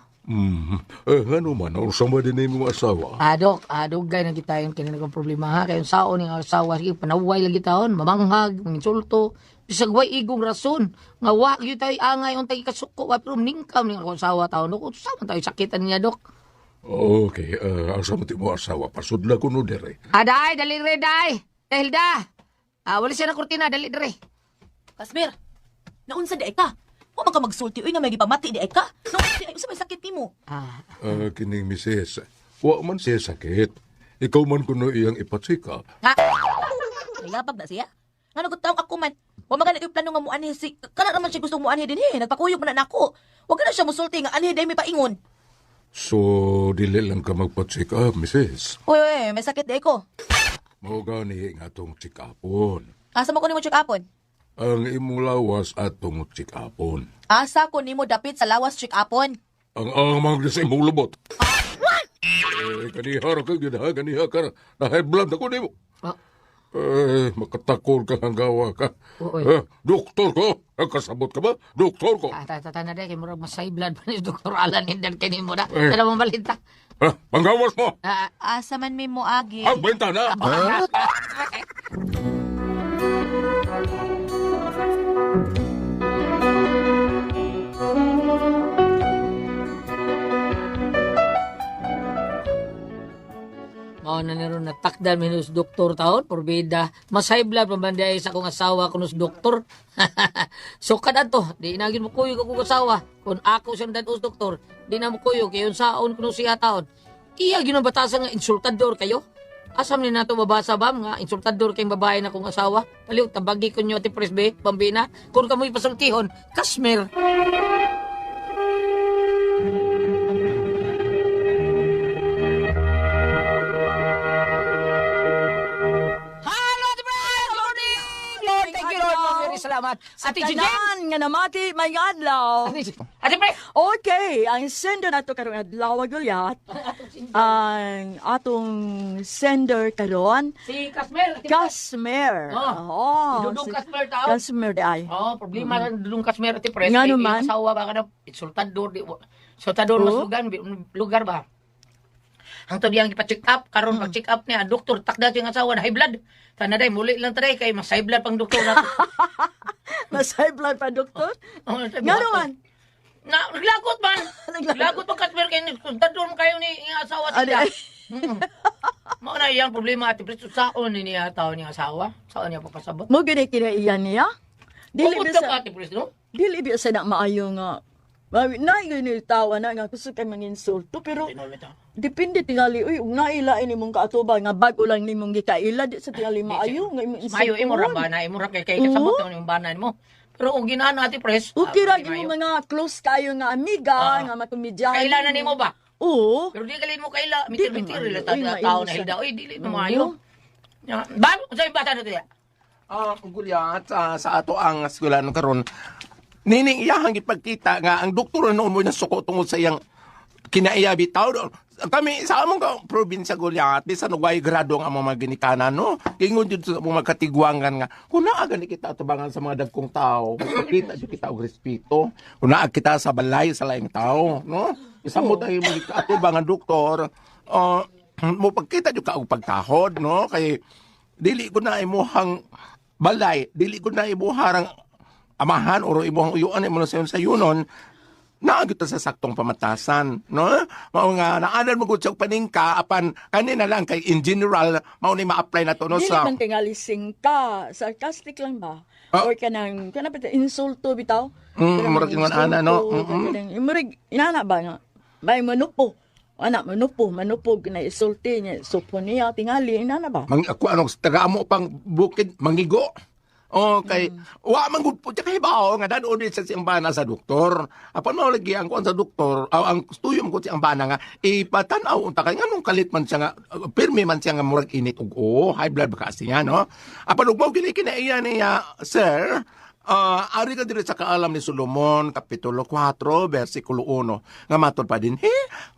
Ano man, usa man din mo asawa. Dok, dugay na kita yung kinilang problema ha. Kaya saon ng asawa, sige, panaway lagi taon, mamanghag, manginsulto, bisag way igong rason. Nga wag yun tayo angay yung tayo kasuko, pero ningkam ng akong asawa taon. Dok, sa man tayo sakitan niya, Dok. Okay, asa mo ti mo asawa, pasudla ko no dire. Day, dali re, day. Hilda. Wala siya na kurtina, dali re. Kasmer, naunsa di ay ka? Huwag ka magsulti, uy, nga may gipamati di ay ka. Naunsa di ay, usa may sakit ni mo. Kining misis, wa man siya sakit. Ikaw man kuno iyang ipatsika. Ha? Nagabag na siya? Nga nagutaw ako man. Huwag magalit yung plano nga mo anhi si... Kana naman siya gusto mo anhi din eh. Nagpakuyog mo na nako. Huwag ka na siya musulti nga anhi din may paingon. So, dili lang ka magpatsika, misis. Uy, may sakit di ay ko. Mao gani nga tong tsikapon. Asa mo ko ni mo check upon? Ang imong lawas atong tsikapon. Asa ko ni mo dapit sa lawas check upon? Ang amang sa imong lubot. Kanihara ka, ganiha ka. Na-high blood ako nimo. Makatakol ka ang gawa ka. Doktor ko. Kasabot ka ba? Doktor ko. Tata na day, kay murag masay blood pa ni Dr. Alan hindan kini mo na. Kada mo balita. Panggawas mo. Asa man mi mo agi? Ang bentana. Mao na niro natakdan minus doktor taon porbida masay blood pambanday sa akong asawa kunos doktor. So kada to di inagin mo kuyog ako asawa kun ako siyang dados doktor di na mo kuyog kay unsaon kuno siya taon. Iya gyud batasan nga insultador kayo. Asam ni nato mabasa ba nga insultador kayong babae na kong asawa? Paliw tabagi ko nyo ti presbe pambina kun kamoy pasultihon Kasmer. salamat. Sa Ate Gigi. tanan nga namati may adlaw. Ate Pre. Okay, ang sender nato karong adlaw gulyat. Ang atong sender karon Si Kasmer. Kasmer. Oh, Dudong si Kasmer tao. Kasmer di ay. Oh, problema sa Dudong Kasmer Ate Pre. Nga naman. Asawa ba ka na insultador di. Insultador mas lugar ba? Ang to diyang ipa-check up, karon pag-check up niya, doktor, takda siyang asawa na high blood. Tanaday, muli lang taday, kay mas high blood pang doktor na. Mas high blood pa doktor. Oh, Nga naman. Naglagot man. Naglagot pang Kasmer kay insultador mo kayo ni asawa Ano sila. ay? Mao na iyang problema Ate Pre, saon ni niya tao niya asawa? Saon niya papasabot? Mo gani kinaiyan niya. Dili Huwag bisa Ate Pre, no? dili bisa na maayo nga. Na gani tawa na nga gusto kay manginsulto pero depende tingali uy ug nailain nimong kaatuba nga bago lang nimong gikaila di sa tingali maayo nga imong Mayo imo ra ba na imo ra kay kasabot ang imong banan mo. Pero kung ginaan Ate Pres, Okay ra gyud mo mga close kayo nga amiga nga makumidyahan. kailan na nimo ba? Oo. Pero di kalin mo kaila, Di mitir-mitir naman. ila Uy, tao na mainit hilda. siya. Uy, dili mo maayo. Ba, unsa yung bata na to ya? Gulyat, sa ato ang eskwelahan karon. Nining iyahang ipagkita nga ang doktor noon mo na suko tungod sa iyang kinaiya bitaw. Kami sa among probinsya Gulyat, bisan nagway grado ang mga ginikanan no. Ingon jud sa mga katigwangan nga kun naa gani kita tubangan sa mga dagkong tao, kita jud kita og respeto. Kun naa kita sa balay sa laing tao, no? Isang mo tayo mga atubangan doktor, mo pagkita jud ka og pagkahod, no? Kay dili ko na imuhang balay, dili ko na imuharang amahan o imuhang uyuan imo na sa yunon naagit sa saktong pamatasan, no? Mao nga naanan mo gud sa paningka apan kanina lang kay in general mao ni ma-apply na to no Dili sa man tingali singka. Sarcastic lang ba? Ah. Or kanang insulto bitaw? murag ingon ana no. Murag inana ba nga? May manupo. Anak, manupo, na isulti niya, supo niya, tingali, inana ba? Ako anong taga amo pang bukid mangigo. Okay. Wa man gud po kay bao nga dadon din sa simbana sa doktor. Apan mao lagi ang kuan sa doktor, ang stuyo mo ko sa simbana nga ipatan-aw unta kay nganong kalit man siya nga pirmi man siya nga murag init ug high blood ba kasi yan no. Apan ug mao gili kinaiya niya sir. Ari ka diri sa kaalam ni Solomon, Kapitulo 4, versikulo 1. Nga matod pa din,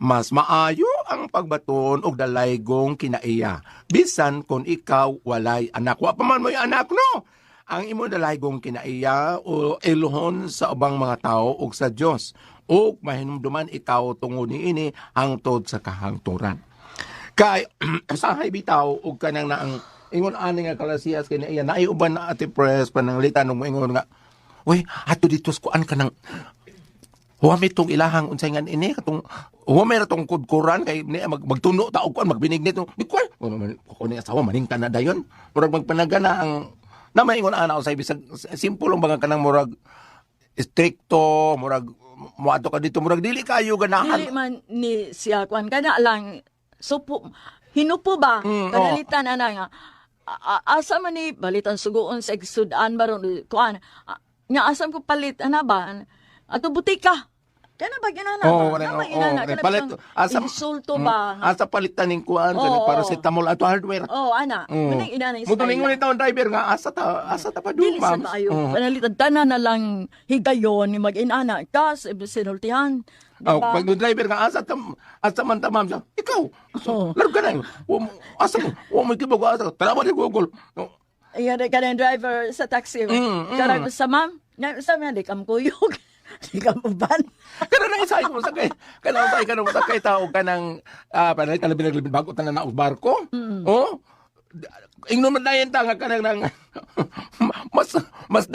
mas maayo ang pagbaton og dalaygong kinaiya. Bisan kung ikaw walay anak. Wa pa man mo anak, no? Ang imo dalaygong kinaiya o iluhon sa ubang mga tao ug sa Dios. O mahinumduman ikaw tungod niini hangtod sa kahangturan. Kay usahay bitaw og kanang naang ingon ani nga kalasiyas kay iya naay uban na Ate Pres pananglitan mo ingon nga uy ato dito kuan kanang huwami tong ilahang unsay nga ini katong huwami ra tong kudkuran kay ni magtuno ta og kuan magbinig nito di ko ko ni asawa maningtan na dayon murag magpanagana ang na maingon ana usay bisag simple lang mga kanang murag stricto murag moadto ka dito murag dili kayo ganahan Dili man ni siya, kwan ka na lang, supo, hinupo ba? Kanalitan na nga, asa man ni balitan sugoon sa exudan baron kuan nga asam ko palit ana ba ato butika kana ba ginana palit asa insulto ba asa palitan ning kuan para sa tamol ato hardware ana munang inana mo tumingon ni taon driver nga asa ta pa dili sa ma'am maayo panalitan tanan na lang higayon ni mag-inana kas sinultihan. Pag driver nga asa man ta ma'am siya ikaw laro ka na asa mo mo kibog asa tanawa ni Google Ayan ka ng driver sa taxi. Karang sa ma'am, sa ma'am, di kam kuyog. Di kam uban. Kana nang isay mo sakay. Kana usay ka nang sakay tao ka nang panay tala binaglibin bago tanan na barko. Oh. Ingnon man dayon ta nga kanang nang mas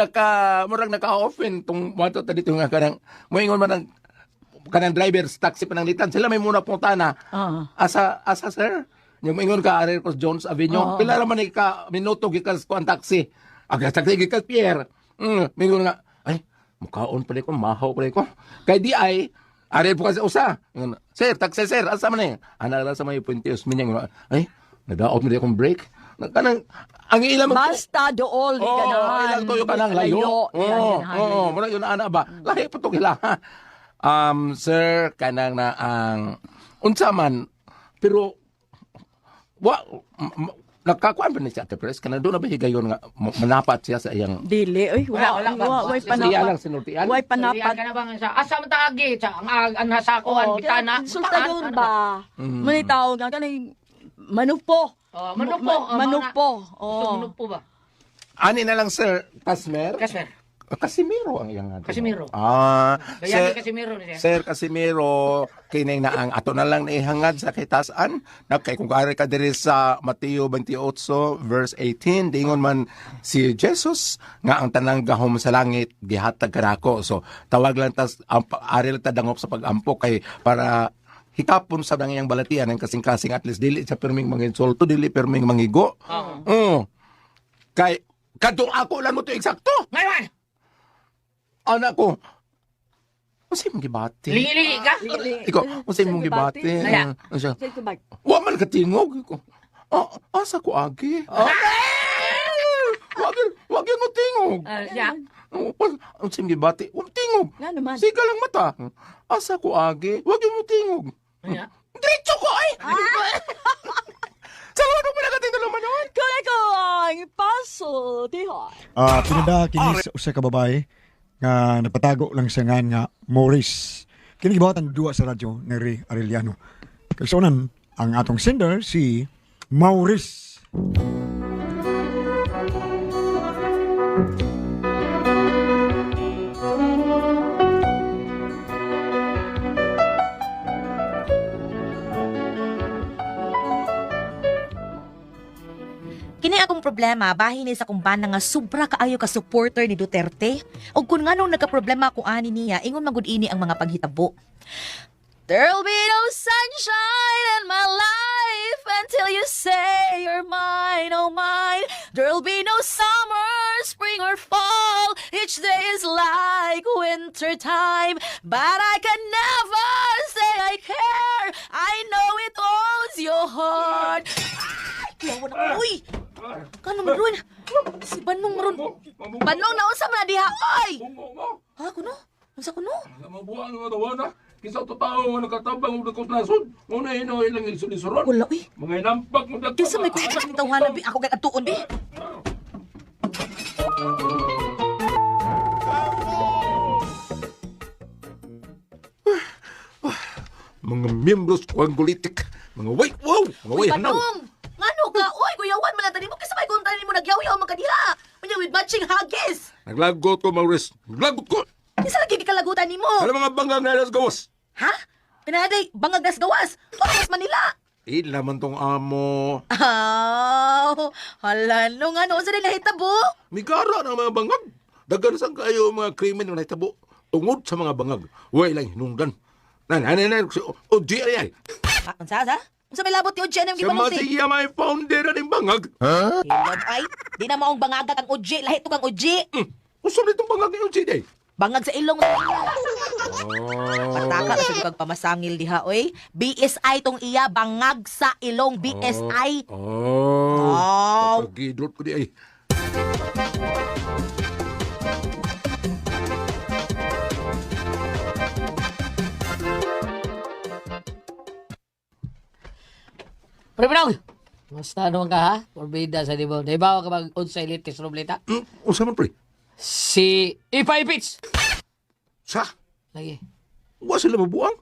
murag naka-offen tong moto ta dito nga kanang moingon man nang kanang driver sa taxi pananglitan sila may muna putana. Asa sir. Yung ingon ka Arir Jones Avenue, pila naman ka minuto gikas ko ang taxi. Aga taxi gikas Pierre. Mingon nga, ay, mukhaon pala ko, mahaw pala ko. Kay di ay, Arir po kasi usa. Sir, taxi sir, asa man eh. Anala sa may puntios, minyang, ay, nag-out mo di akong break. Kanang, ang ilang Basta dool di ganahan. ilang toyo ka nang layo. Muna yun ana ba? Lahi po itong ila. Sir, kanang na ang, unsa man, pero, Nagkakuan ba ni si Ate Pres? Kana doon na ba higayon nga manapat siya sa iyang... Dili, oy, Wala ba? way Siya lang panapat. sinultian? Way Panapat panapat. ka na bang sa asa man taagi sa ang nasa ko ang bitana. Sultador ba? Manitaw nga kanay manupo. Oh, manupo. Manupo. Manupo ba? Ani na lang, Sir Casmer? Kasper. Casimiro ang iyang natin. Casimiro. Sir, Kaya ni Casimiro ni siya. Sir Casimiro, kinay na ang ato na lang naihangad sa kitasan. Kay kung kari ka diri sa Mateo 28 verse 18, dingon man si Jesus nga ang tanang gahom sa langit gihatag kanako. So tawag lang tas ari lang ta dangop sa pagampo kay para hikapon sa iyang balatian ang kasing-kasing at least dili sa perming manginsulto, dili perming mangigo. Kay kadto ako lang mo to eksakto. Ngayon, Anak ko, masay mong gibati. lingi-lingi ka? Ikaw, masay mong gibati. Kaya? Siya, Say to bag. wa man katingog. Iko. Asa ko agi? Wag yan mo tingog. Ya. Masay mong gibati. Wag tingog. Nga naman. Siga lang mata. Asa ko agi? Wag yan mo tingog. Ya. Diretso ko ay! Sa ano pa nakating naman yun? Kaya ko ang paso, diha. Pinada kini sa usa ka babae nga napatago lang sa ngan nga Morris. Kini gibawatan duwa sa radyo ni Ray Arellano. Kay sa unan, ang atong sender si Maurice. Kini akong problema, bahin ni sa kong bana nga sobra kaayo ka supporter ni Duterte. O kung nga nung nagka-problema ko ani niya, ingon magud ini ang mga paghitabo. There'll be no sunshine in my life until you say you're mine, oh mine. There'll be no summer, spring or fall. Each day is like winter time. But I can never say I care. I know it owns your heart. Yawa na, uy! Kano maroon? Si Banong maroon. Banong, naunsa man na diha, oy! Ha, kuno? Unsa kuno? Mabuang nga tawa na. Kisa to tao nga nakatabang mo dakot nasod. Muna ino ilang ilisulisuron. Wala, uy. Mga inampak mo dakot. Kinsa may kuntrak ni tawhanan, bi? Ako kay atuon, bi? Mga miyembros ko ang politik. Mga wait, wow! Mga Uy, way, hanaw. Banong! Ngano ka? Uy, kuyawan man natin mo. Kasi may kunta ni mo nagyaw-yaw man kadiha. Unya with matching huggies. Naglagot ko, Maurice. Naglagot ko. Kinsa lagi gikalagutan ni mo? Alam mga banggang na gawas. Ha? Pinaday, bangag nas gawas. Oras Manila. Naman tong amo. Hala, nung ano, sa nila hitabo? Migara ng mga bangag. Dagan sang kayo mga krimen na hitabo. Tungod sa mga bangag. Way lang hinungdan. Nanay, o di ay. Ha, unsa? Unsa may labot ni Oje na yung Sa gipamulti? masiya may founder ng bangag. Hilab ay, di na maong bangaga kang Oje, lahit to kang Oje. Uso nitong bangag ni Uchi day. Bangag sa ilong. Pataka na sa kag pamasangil diha, oy. BSI tong iya, bangag sa ilong, BSI. Oh. Pagidot ko di ay. Pre Pinong. Basta ano ka ha? Porbida sa dibo. Naibawa ka mag-unsay litis robleta? Usa man pre. Si Ipay Pitch. Sa? Lagi. Wa sila mabuang.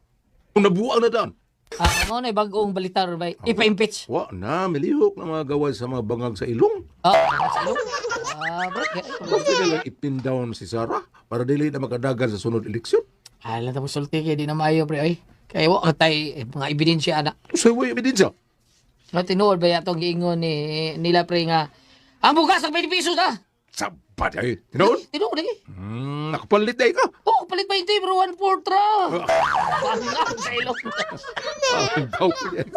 Kung nabuang na daan. Ano na bagong balita ro ba? Ipay Pitch. Wa na, milihok na mga gawas sa mga bangag sa ilong. Sa ilong. Bro. Bakit nila ipin down si Sarah para dili na makadagan sa sunod eleksyon? Alam mo sulti kaya di na maayo pre ay. Kaya wa tay mga ebidensya ana. Sa way ebidensya. No tinuod ba yatong giingon ni nila pre nga ang bugas ang 20 pesos ha. Sabat ay. Tinood? Tinuod lagi. Nakapalit ay ka. Oh, palit 20 bro 1/4 ra. Bangag sa ilong. Daw ko yan.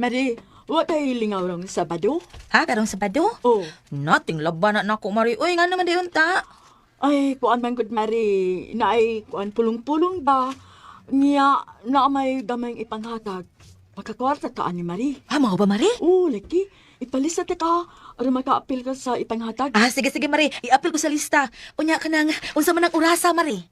Mari, wa tayo lingaw ng Sabado? Ha, karong Sabado? Oh. Nothing laban na nako, Mari. Uy, nga naman di unta. Ay, kuan man gud Mari, na ay kuan pulong-pulong ba? Niya, na may damay ipanghatag. Pagkakwarta taan ni Mari. Ha, mao ba, Mari? Oh, laki. ipalista ka, aron maka-apil ka sa ipanghatag. Ah, sige, sige, Mari. I-apil ko sa lista. Unya ka nang, unsa man ang urasa, Mari.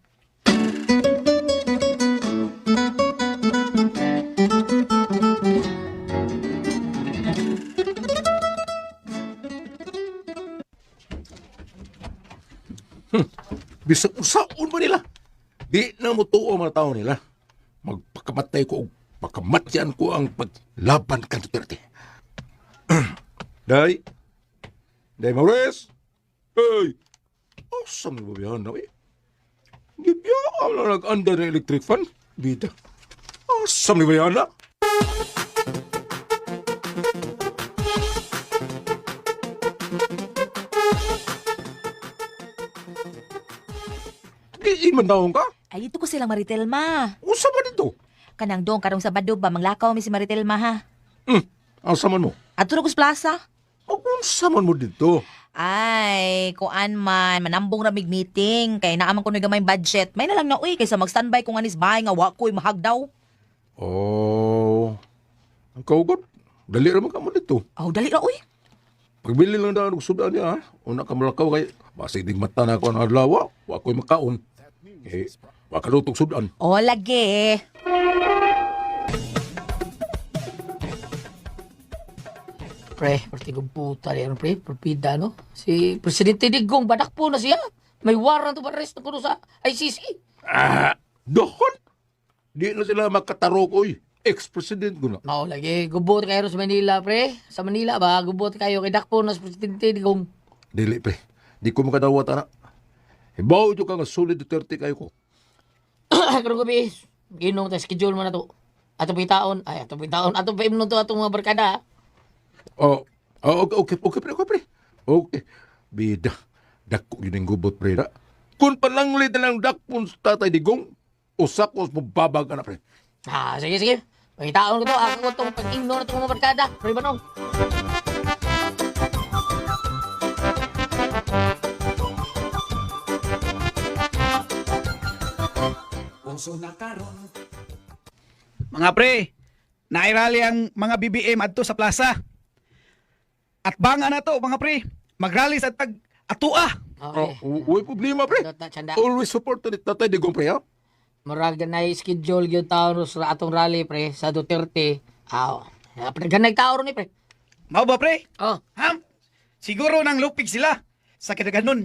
Bisag usaon ba nila? Di na mo tuo mga tao nila. Magpakamatay ko o pakamatyan ko ang paglaban kan Duterte. Day! Day Maurice! Hey! Awesome na babihan na eh. Gibiyaan na nag-anda ng electric fan. Bida. Awesome na babihan na. Di man daon ka? Ay, ito ko silang Maritelma. Usa ba dito? Kanang dong, karong Sabado ba, manglakaw mi si Maritelma, ha? Ang saman mo? At Rugos Plaza. Ang saman mo dito? Ay, kuan man, manambong ramig meeting. Kay naaman ko nagamay budget. May na lang na, uy, kaysa mag-standby kung anis bahay nga wako'y mahagdaw. Oh. Ang kaugot. Dali naman ka mo dito. Oh, dali ra, uy. Pagbili lang daw ng sudan niya, ha? Una ka malakaw kay masigdig mata na ako ng adlaw. Wa ko'y makaon. Eh, wa ka lutog sudan. Oh, lagi. Pre, partigong puta yan, pre. Propida, no? Si Presidente Digong, badak po na siya. May warrant of arrest na kuno sa ICC. Doon! Di na sila makatarok, oy. Ex-president ko na. Mao lagi, gubot kayo sa Manila, pre. Sa Manila ba, gubot kayo kay dakpo na si Presidente Digong. Dili, pre. Di ko makadawat, anak. Hibaw ka nga solid Duterte kayo ko. Karong gabi, ginong tayo, schedule mo na to. Ato pa taon, ato pa imnon to atong mga barkada. Oh, okay, pre. Okay. Bida. Dako yun yung gubot, pre, na. Kung palanglit na lang dakpon sa tatay Digong, usak ko sa babag, anak, pre. Sige. May taon ko to, ako ko itong pag-ignore itong mga barkada. Pre, Manong. Mga pre, nairali ang mga BBM adto sa plaza. At banga na to, mga pre. Magrally sa tag atua. Okay. Uy, problema, pre. Dota, tsanda. Always support ni tatay Digong, pre, ha? Murag na schedule yung taon sa atong rally, pre, sa Duterte. Aw. Ganay taon ni, pre. Mao ba, pre? Oh. Ha? Siguro nang lupig sila sa kinaganon.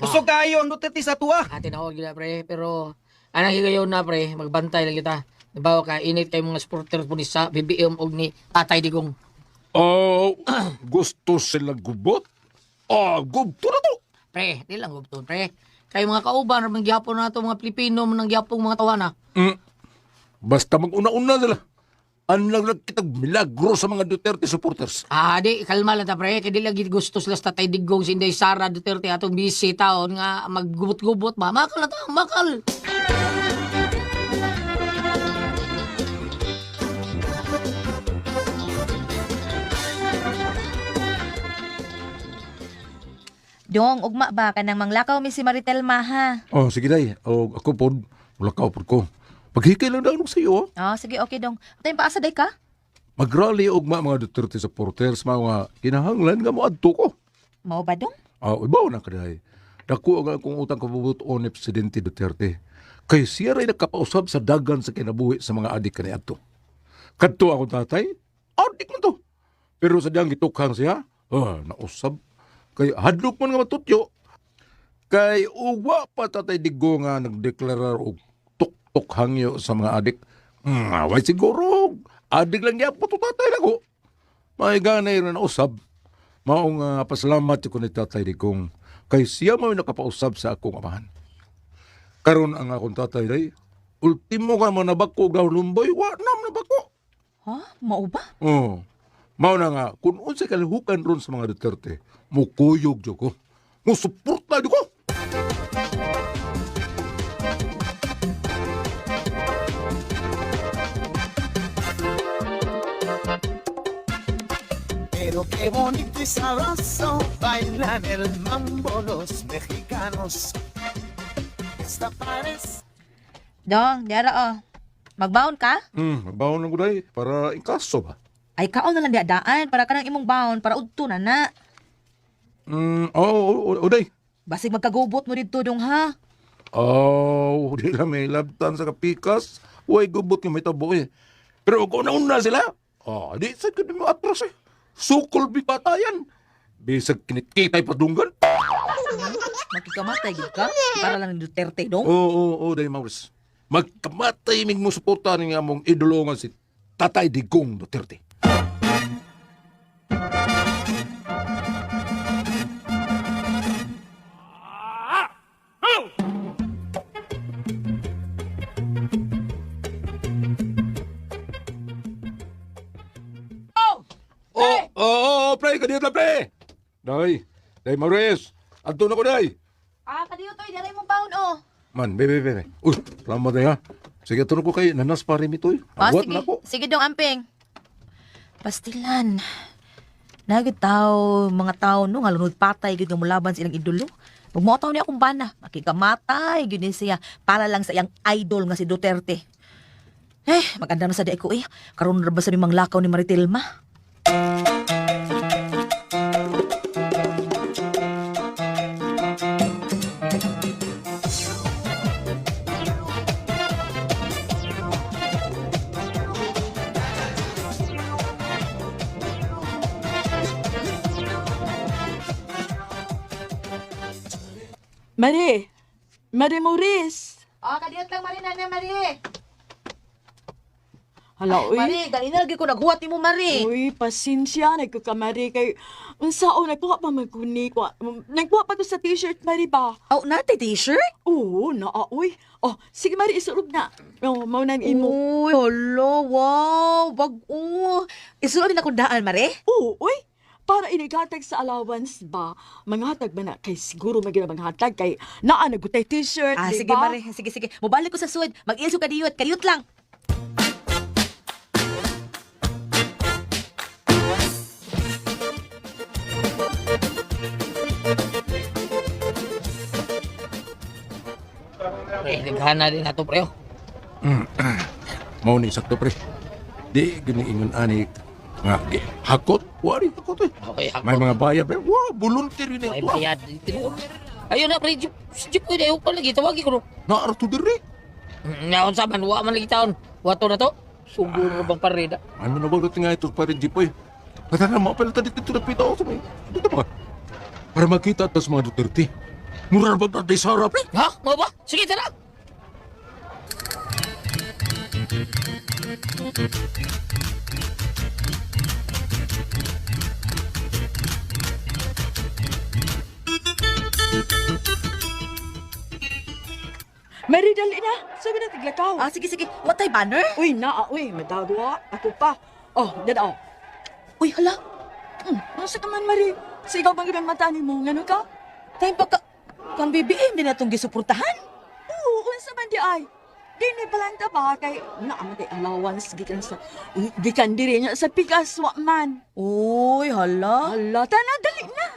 Usog kayo ang Duterte sa atua. Ate na gila, pre. Pero, anang higayon na, pre. Magbantay lang kita. Dibawa ka, init kayo mga supporters po ni sa BBM o ni Tatay Digong. Oh, gusto sila gubot? Gubto na to. Pre, di lang gubton, pre. Kayo mga kauban, mga gyapon na ito, mga Pilipino, mga gyapong mga tawana. Basta mag-una-una sila. Ang lang kitag milagro sa mga Duterte supporters. Di, kalma lang ta, pre. Kaya di lagi gusto sila sa Tatay Digong, si Inday Sara Duterte, atong busy taon nga maggubot-gubot ba. Makal na ta, makal. Dong, ugma ba ka nang manglakaw mi si Maritelma, ha? Oh, sige day. Ako po, mulakaw po ko. Paghikay lang daw sa iyo. Oh, sige, okay, Dong. Tayo paasa day ka? Mag-rally og mga Duterte supporters, mga kinahanglan nga mo adto ko. Mao ba, Dong? Ibaw na ka day. Dako ang akong utang kabubuton ni Presidente Duterte. Kay siya rin nakapausab sa dagan sa kinabuhi sa mga adik kani adto. Kadto ako tatay, adik mo to. Pero sa diyang gitukhang siya, nausab. Kay hadlok man nga matutyo. Kay uwa pa tatay Digong nga nagdeklarar og tuk-tuk hangyo sa mga adik. Away siguro. Adik lang niya po tatay nako. May ganay rin na usab. Maong pasalamat ko ni tatay Digong. Kay siya may nakapausab sa akong amahan. Karon ang akong tatay day, ultimo ka mo nabako daw lumboy, wa nam nabako. Ha? Mao ba? Oh. Mao na nga, kung unsay kalihukan ron sa mga Duterte, mukuyog jo ko. Musuporta jo ko. Pero qué bonito y sabroso bailan el mambo los mexicanos. Esta parece Dong, diara oh. Magbaon ka? Magbaon ng guday para inkaso ba? Ay kaon na lang diadaan para kanang imong baon para udto na na. Uday. Basig magkagubot mo dito dong ha. Di na may labtan sa kapikas. Uy, gubot nga may tabo eh. Pero kung nauna sila, di sa ka mo atras eh. Sukol bipatayan. Bisag kinikitay padunggan. Makikamatay gid ka para lang ni Duterte dong. Day Maurice. Magkamatay mig mo suporta ni nga mong idolongan si Tatay Digong Duterte. Pre, kanina lang, pre! Day Maurice, anto na ko, day! Kadiyo toy dali mong baon oh. Man, bebe. Uy, salamat na ya. Sige, tulog ko kay nanas pa rin ito. Agwat sige. na ko. Sige dong amping. Pastilan. Nagit mga tao no nga lunod patay gid nga mulaban sa ilang idolo. Pag mo taw niya akong bana, makikamatay gid ni siya para lang sa iyang idol nga si Duterte. Maganda na sa di ko Karon ra ba sa mimang lakaw ni Maritilma? Marie Maurice. Kadiyot lang Mari na Mari. Hala, uy. Mari, ganina lagi ko naghuwat mo Mari. Uy, pasensya, nagkakamari kay... Unsao, nagkuha pa magkuni ko. Nagkuha pa ko sa t-shirt, Mari ba? Nate t-shirt? Oo, uy. Sige, Mari, isulog na. Maunan imo. Uy, holo, wow, bag-o. Isulod din ako daan, Mari? Oo, uy. Para inigatag sa allowance ba? Manghatag ba na? Kay siguro may manghatag kay naa nagutay t-shirt, di Sige, ba? Mari. Sige. Mubalik ko sa suod. Mag-ilso kadiyot. Kadiyot lang. Pre, naghana din ato pre. Mau ni sakto, pre. Di, giniingon ani nga, hakot. Wari, hakot eh. Okay, May mga bayad, pre. Wow, volunteer yun Ay, eh. bayad. Ayun na, pre. Jeep ko, ayaw pa lagi. Tawagi ko. Naarato diri. Naon sa man, wa man lagi taon. Wato na to. Suguro bang parida. Ano na ba nga ito pa rin, Jipoy? Kata na mga pala dito na pita ako sa may... Dito ba? Para makita at sa mga Duterte. Mura ba na tayo sa harap? Ha? Mo ba? Sige, tara. Mary, dali na. Sabi na tiglakaw. Sige. What tay banner? Uy, uy. Madagwa. Ako pa. Dada. Uy, hala. Nasa ka man, Mary? Sigaw bang ibang mata ni mo? Ngano ka? Time pagka... Kang BBM din natong gisuportahan. Oo, unsa man di ay. Dini palang ba kay naamatay allowance gikan diri niya sa pikas wa man. Uy, hala. Hala, tana dali na.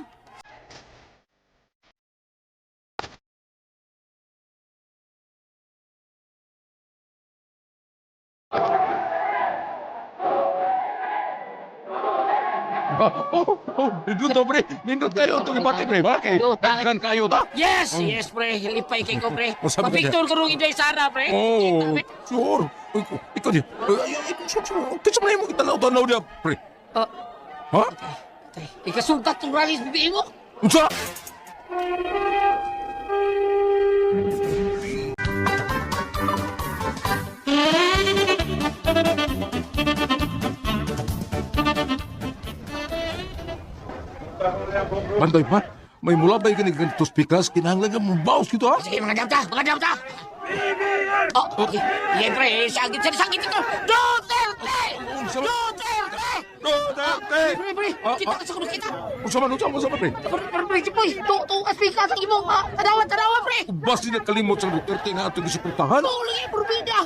Dito, pre. Nindot kayo. Ito ibati, pre. Bakit? Dagan kayo, ta? Yes, pre. Lipay kay ko, pre. Masabi ka Mapicture ko nung Inday Sara, pre. Oh, sure. Ikaw di. Kasi mo mo kita tanaw dia, pre. Ha? Ikasultat ng rallies bibiin mo. Unsa? Banday pa. May mulabay ka ni gantos pikas, kinahanglan ka mong baos kito, ha? Sige, mga damta. Okay. Yan, pre. Sakit ito. Duterte! Pre. Kita ka sa kuno kita. Usama, pre. Pre, Jipoy. Tukas pika sa imong. Tanawa, pre. Basi na kalimot sa Duterte nga ito gisuportahan. Lagi, berbeda.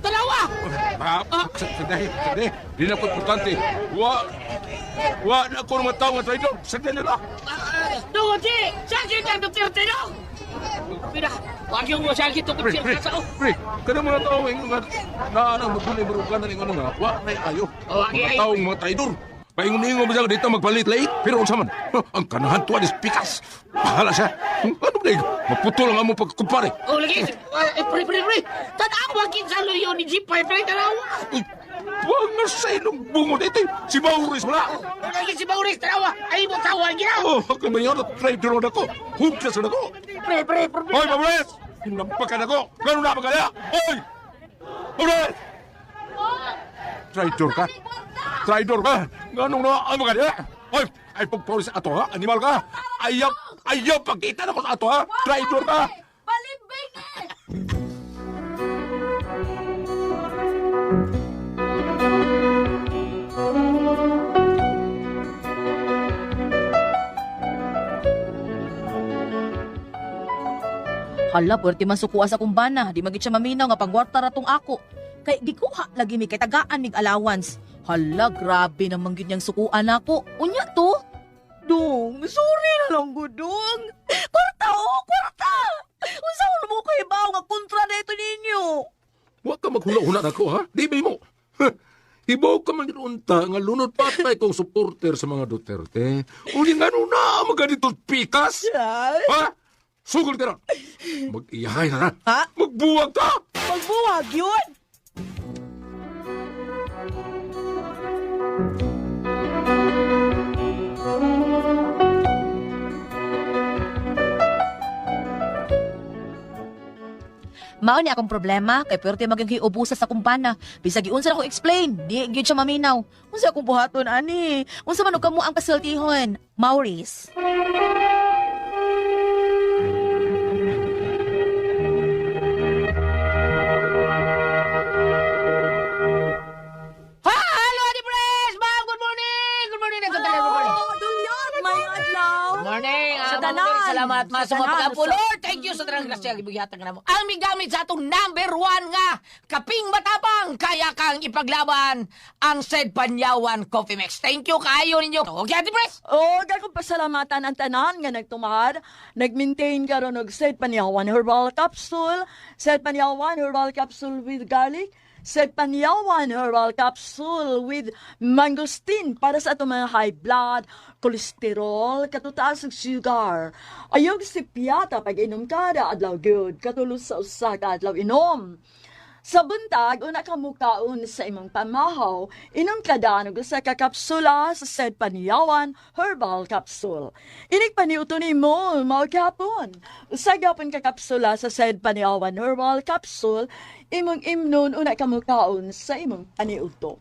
Tanawa. Sandali. Di na po importante. Wa na ako naman tao nga traidor. Sandali na. Sakit ang Duterte, no? Pina, wag yung mo siya kito Pre, pre, pre, kada mga tao nga naanang magbunay barugan na nga nga, wa na ayo. Oh, okay, Mga ay. taong mga traidor. Paingon-ingon mo siya dito magpalit-lait, pero unsa man, ang kanahan tuwa is pikas. Bahala siya. Ano ba yun? Maputol ang among pagkumpare. Oh, lagi. Pre. Tanawa kinsa luyo ni Jeep, pre, tanawa. Huwag na sa ilong bungo dito. Si Maurice wala. Lagi si Maurice, tanawa. Ay mo tawag gina. Oh, ako mayor at traidor na ako. Hugkas na ako. Pre. Hoy, Maurice! Hinampakan ako. Ganun na magkaya. Hoy! Maurice! Traidor ka? Traidor ka? Ganun na ang magkaya. Hoy! Ay pagpaulis sa ato ha? Animal ka? Ayaw pagkita na ko sa ato ha? Traidor ka? Balimbing Hala, puwerte man sukuan sa kumbana. Di magit siya maminaw nga pangwarta ratong ako. Kay di ko lagi mi kay tagaan mig allowance. Hala, grabe naman gyud niyang sukuan ako. Unya to? Dong, sorry na lang ko, Dong. Kwarta! Unsa mo kay bawo nga kontra dito ninyo? Huwag ka maghula-hula na ako ha? Di ba mo? Ibaw ka man unta nga lunod patay kong supporter sa mga Duterte. Uli nga na maganito pikas. Ha? Sugol ka na. Mag-iyahay na na. Ha? Magbuwag ka! Magbuwag yun! Mao ni akong problema kay perti maging hiubusa sa kumpana. Bisag giunsa na ko explain, di gyud siya maminaw. Unsa akong buhaton ani? Unsa man og kamo ang kasultihon? Maurice. Hello, Adi Pres! Ma'am, good morning! Good morning! Good morning! May adlaw! Good morning! Sa Ma'am, tanan. salamat mga Sa sa mga tanan. pag-apo. Lord, thank you sa tanang grasya. Gibuhihatag na mo. Ang migamit sa atong number 1 nga kaping matapang kaya kang ipaglaban ang said Panyawan Coffee Mix. Thank you kayo ninyo. Okay, Adi Pres? O, gagong pasalamatan ang tanan nga nagtumahad. Nag-maintain karon og Set Panyawan Herbal Capsule, Set Panyawan Herbal Capsule with garlic, Set Panyawan Herbal Capsule with mangosteen para sa atong mga high blood, kolesterol, katutaas ng sugar. Ayog si piyata pag inom kada adlaw gyud, katulos sa usa ka adlaw inom. Sa buntag, una ka mukaon sa imong pamahaw, inom ka og usa ka kapsula sa Set Panyawan Herbal Capsule. Inig paniuto ni mo, mao gapon. Usa gapon ka kapsula sa Set Panyawan Herbal Capsule, imong imnon una ka mukaon sa imong paniuto.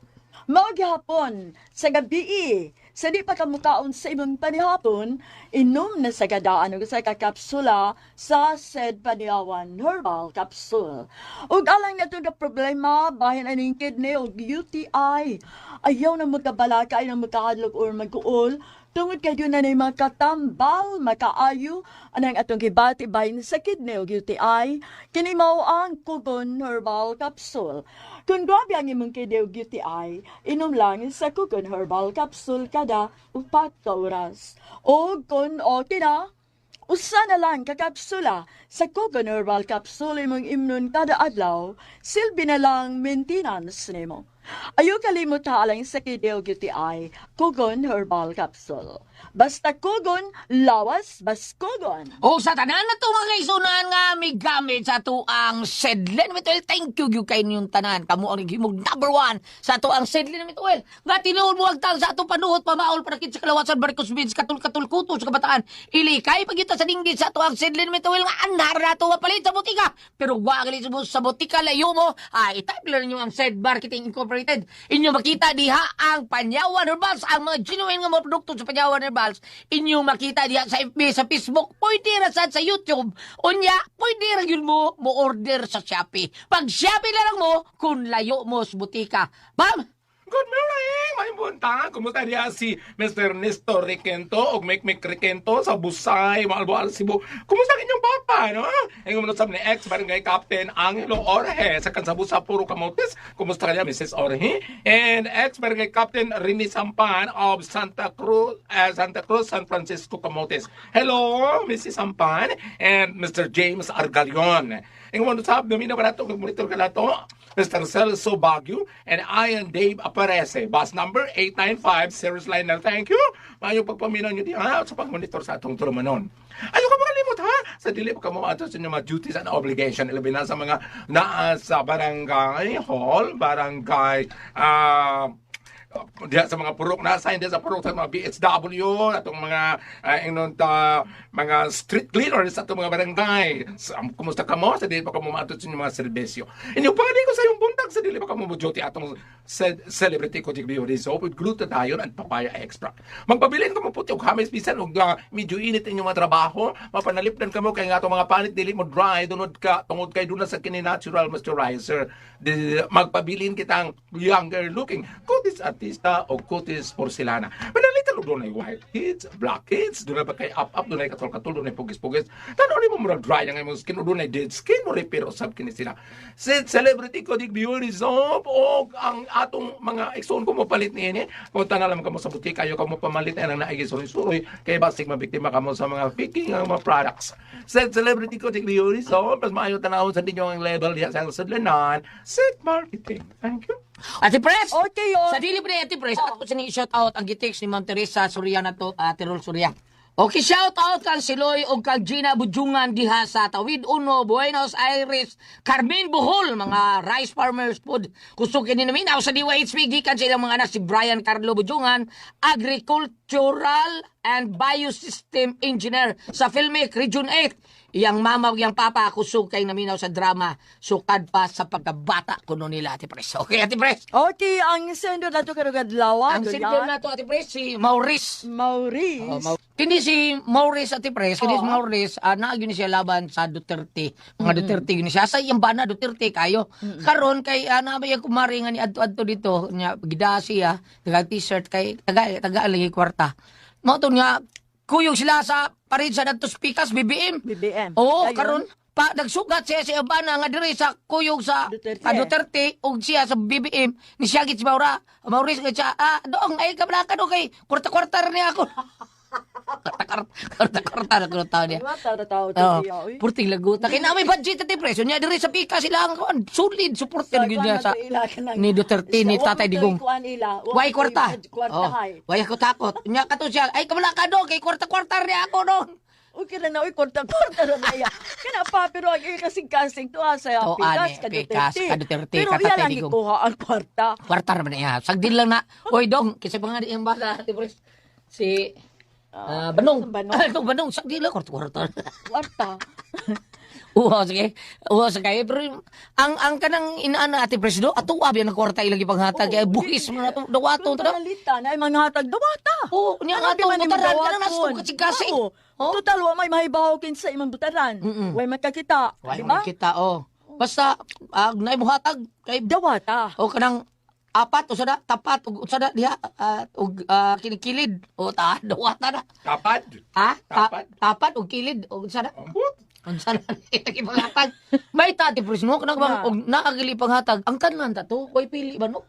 Mao gihapon sa gabi, sa di pa kamukaon sa imong panihapon, inom na sa gadaan og sa kakapsula sa Set Panyawan Herbal Capsule. Ug alang na na problema bahin aning kidney o UTI, ayaw na magkabalaka ay na magkahadlok or magkuol, tungod kayo na na mga katambal, makaayo, anang atong gibati-bahin sa kidney o UTI, kini mao ang Kugon Herbal Capsule. Kung grabe ang imong kidney o UTI, inom lang sa Kugon Herbal Capsule kada 4 ka oras. O kung okay na, usa na lang kakapsula sa Kugon Herbal Capsule imong imnon kada adlaw, silbi na lang maintenance nimo. Ayaw kalimot halang sa kidney o UTI, Kugon Herbal Capsule. Basta Kugon, lawas, bas Kugon. O sa tanan na to mga isunan nga may gamit sa to ang Sedlen Mituel. Thank you kay ninyong tanan. Kamu ang himog number 1 sa to ang Sedlen Mituel. Nga tinuod mo agtang sa atong panuhot pamaol para kit sa kalawasan Barcos Beach katul-katul kuto sa kabataan. Ilikay pagita sa dinggit sa to ang Sedlen Mituel nga anar na to mapalit sa butika. Pero wag galit mo sa butika layo mo. I-type lang niyo ang Sed Marketing Incorporated. Inyo makita diha ang Panyawan Herbals, ang mga genuine nga mga produkto sa Panyawan Herbals. Inyo makita diha sa FB, sa Facebook, pwede ra sad sa YouTube. Unya, pwede ra yun mo order sa Shopee. Pag Shopee na lang mo, kung layo mo sa butika. Ma'am, Good morning, may bunta. Kumusta niya si Mr. Nestor Requento o Mek Requento sa Busay, Malboal, Cebu? Kumusta ang inyong papa, no? Ang umunod sa ni ex-barangay Captain Angelo Orhe sa Kansabusa, Puro Camotes. Kumusta kanya, Mrs. Orhe? And ex-barangay Captain Rini Sampan of Santa Cruz, San Francisco, Camotes. Hello, Mrs. Sampan and Mr. James Argalion. Ang umunod sa namin na barato, nag-monitor ka na to. Mr. Celso Baguio, and I am Dave Aparece. Bus number 895, Cirrus Liner. Thank you. Maayong pagpaminaw nyo diyan sa pag-monitor sa atong tulumanon. Ayaw ka makalimot ha? Sa dili pa ka maato sa inyong mga duties and obligation. Ilabi na sa mga naa sa barangay hall, barangay, diya sa mga purok na sign diya sa purok sa mga BHW atong mga mga street cleaners sa atong mga barangay. Kumusta ka mo? Sa dili pa ka mo maatot sa inyong mga serbisyo. Inyong pagani ko sa iyong buntag sa dili pa ka mo duty atong celebrity ko tigbiyo soap with glutathione and papaya extract. Magpabilin ka mo puti og hamis bisan og medyo init inyong mga trabaho, mapanalipdan ka mo kay nga atong mga panit dili mo dry tungod kay duna sa kini natural moisturizer. Magpabilin kitang younger looking kutis artista o kutis porcelana. Manalitan og dunay white kids, black kids, dunay ba kay up dunay katol dunay pugis-pugis. Tanaw ni mo murag dry ang imong skin o dunay dead skin mo repair usab kini sila. Celebrity Kodik Beauty Soap o ang atong mga exon ko mo palit niini. Kung tanalam ka mo sa butik ayo ka mo pamalit ang naigi suroy-suroy kay basig mabiktima ka mo sa mga faking mga products. Celebrity Kodik Beauty Soap mas maayo tanawon sa dinyo ang label diha sa Sedlenan. Set marketing. Thank you. Ate Pres! Okay, yun. Sa dili pa ni Ate Pres, ako sini-shout out ang gitex ni Ma'am Teresa Surya na to, Tirol Surya. Okay, shout out kang Siloy o kang Gina Bujungan diha sa Tawid Uno, Buenos Aires, Carmen Bohol, mga rice farmers food. Kusog kini namin sa DYHP gikan sa ilang mga anak si Brian Carlo Bujungan, Agricultural and Biosystem Engineer sa Filmic Region 8. Yang mama o yang papa kusog kay naminaw sa drama sukad pa sa pagkabata kuno nila Ate Pres. Okay, Ate Pres. Okay, ang sendo na to karugad-lawa. Ang senior na to Ate Pres si Maurice. Maurice. Kini si Maurice Ate Pres, kini si Maurice, naagyo ni siya laban sa Duterte. Mga Duterte yun siya. Sa iyang bana Duterte kayo. Karon kay nabay ang kumari nga ni adto dito nya gida siya, taga t-shirt kay taga lagi kwarta. Mo to nga kuyog sila sa parid sa dadto speakers BBM. Oo, Ayun. karon pa nagsugat siya sa bana nga diri sa kuyog sa Duterte ug siya sa BBM ni siya gid si Maurice nga siya doong ay kabla ka do kay kwarta-kwarta ni ako. Kwarta na kuno taon niya. Purting laguta. Kaya na may budget at impresyon niya. Diri sa pika sila ang solid supporter niya sa ni Duterte, ni Tatay Digong. Way kwarta. Way ako takot. Nya kato siya. Ay kabala ka do. Kay kwarta-kwarta niya ako do. Okay na oy kwarta-kwarta na iya. Kana pa pero ang kasing-kasing to sa pikas ka Duterte. Pero iya lang ikuha ang kwarta. Kwarta naman niya. Sagdin lang na. Oy dong, kasi pa nga di ang bata. Si Banong. Itong Banong. Sagdin lang. Kwarta. Kwarta. Sige. Sige. Pero ang kanang inaana Ate Presdo, ato abi ang kwarta ilagi panghatag. Kaya buhis mo na ito. Dawato. Palitan ay mga hatag dawata. Oo, niya nga ito. Butaran ka na nasto kasi. Total, wa may mahibaw sa imong butaran. Way makakita. Wala Diba? mo kita, Basta, naibuhatag. Kay Dawata. o kanang apat, o sada, tapat, o sada, diha, o kinikilid. O dawata na. Tapad. Ha? Tapat. Tapat, o kilid, o sada. Ambot. Ang sana nagipanghatag. May tati presno, kanang bang, og naagili panghatag. Ang tanan tato, ko'y pili ba no?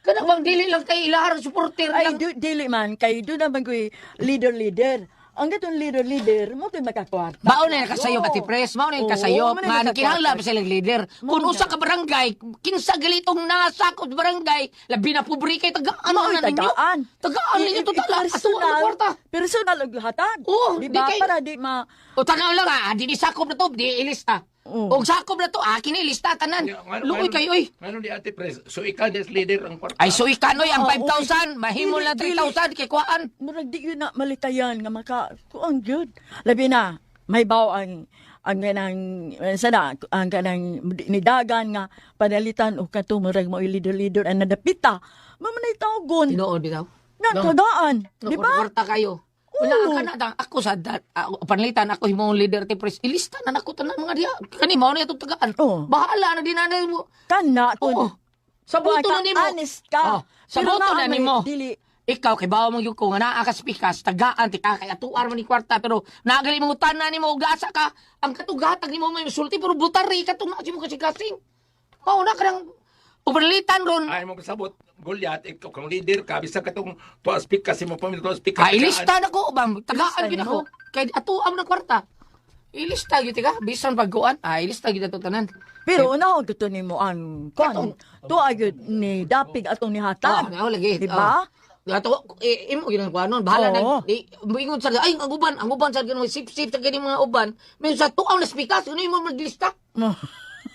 Kanang bang dili lang kay ilahar, supporter Ay, lang. dili man. Kay doon naman ko'y leader. Ang gatong leader, mo ko'y makakwarta. Baon na kasayo Ati Pres, baon na kasayo. Oo, Nga kinahanglan pa silang leader. Kung usa ka barangay, kinsa galitong nasakop barangay, labi na pobre kay tagaan Ano na ninyo. tagaan? Tagaan ninyo total. Ato ang kwarta. Personal og hatag. Oo, di di ba? kay- Para di ma... O tanaw lang di sakop na to, di ilista. O sakop na to, kini ilista tanan. Luoy kayo oy. Ano di Ate Pres? So ikaw des leader ang kwarta. Ay so ikanoy ang Oo, 5,000, mahimo lang dili. 3,000 kay kuan. Murag di yun na malitayan nga maka... Kuang good. Labi na, may baw ang kanang sana ang kanang nidagan nga panalitan o kato murag mo leader ang nadapita. Mamanay tawgon. Tinuod bitaw. Nga tagaan. Di ba? Kwarta kayo. Wala ka na ako sa panlitan ako himong leader ti pres. Ilista na nako tanan mga diha. Kani mao na itong tagaan. Oo. Bahala na dinanay mo. Kana Oo. Sa buto Wa na nimo. honest ka. Oh, sa Pero buto nga, na may nimo. Dili. Ikaw kay bawa mong yung ko nga naa ka sa pikas tagaan ti ka kay atuar man ni kwarta pero nagali mong tanan nimo og asa ka ang katugatag nimo may sulti pero butari ka tuma mo kasi kasing. Oh, na kanang uberlitan ron. Ay mo kasabot, Goliath, ikaw kung leader ka, bisa ka itong tuas speak kasi mo pamilya tuas speak. Ilista na ko bang tagaan Ilista gyud mo? ako kay atuam ng kwarta. Ilista gyud ka bisan pagkuan. Ilista gyud ato tanan. Pero unahon gusto nimo ang kon. To ayud ni dapig atong nihatag. Lagi. Di ba? Ato imo gyud ang kuanon bahala Oo. na di moingon sa ay ang uban sa ganun sip sa gani mga uban. Men sa tuaw na speakers uno imo maglista.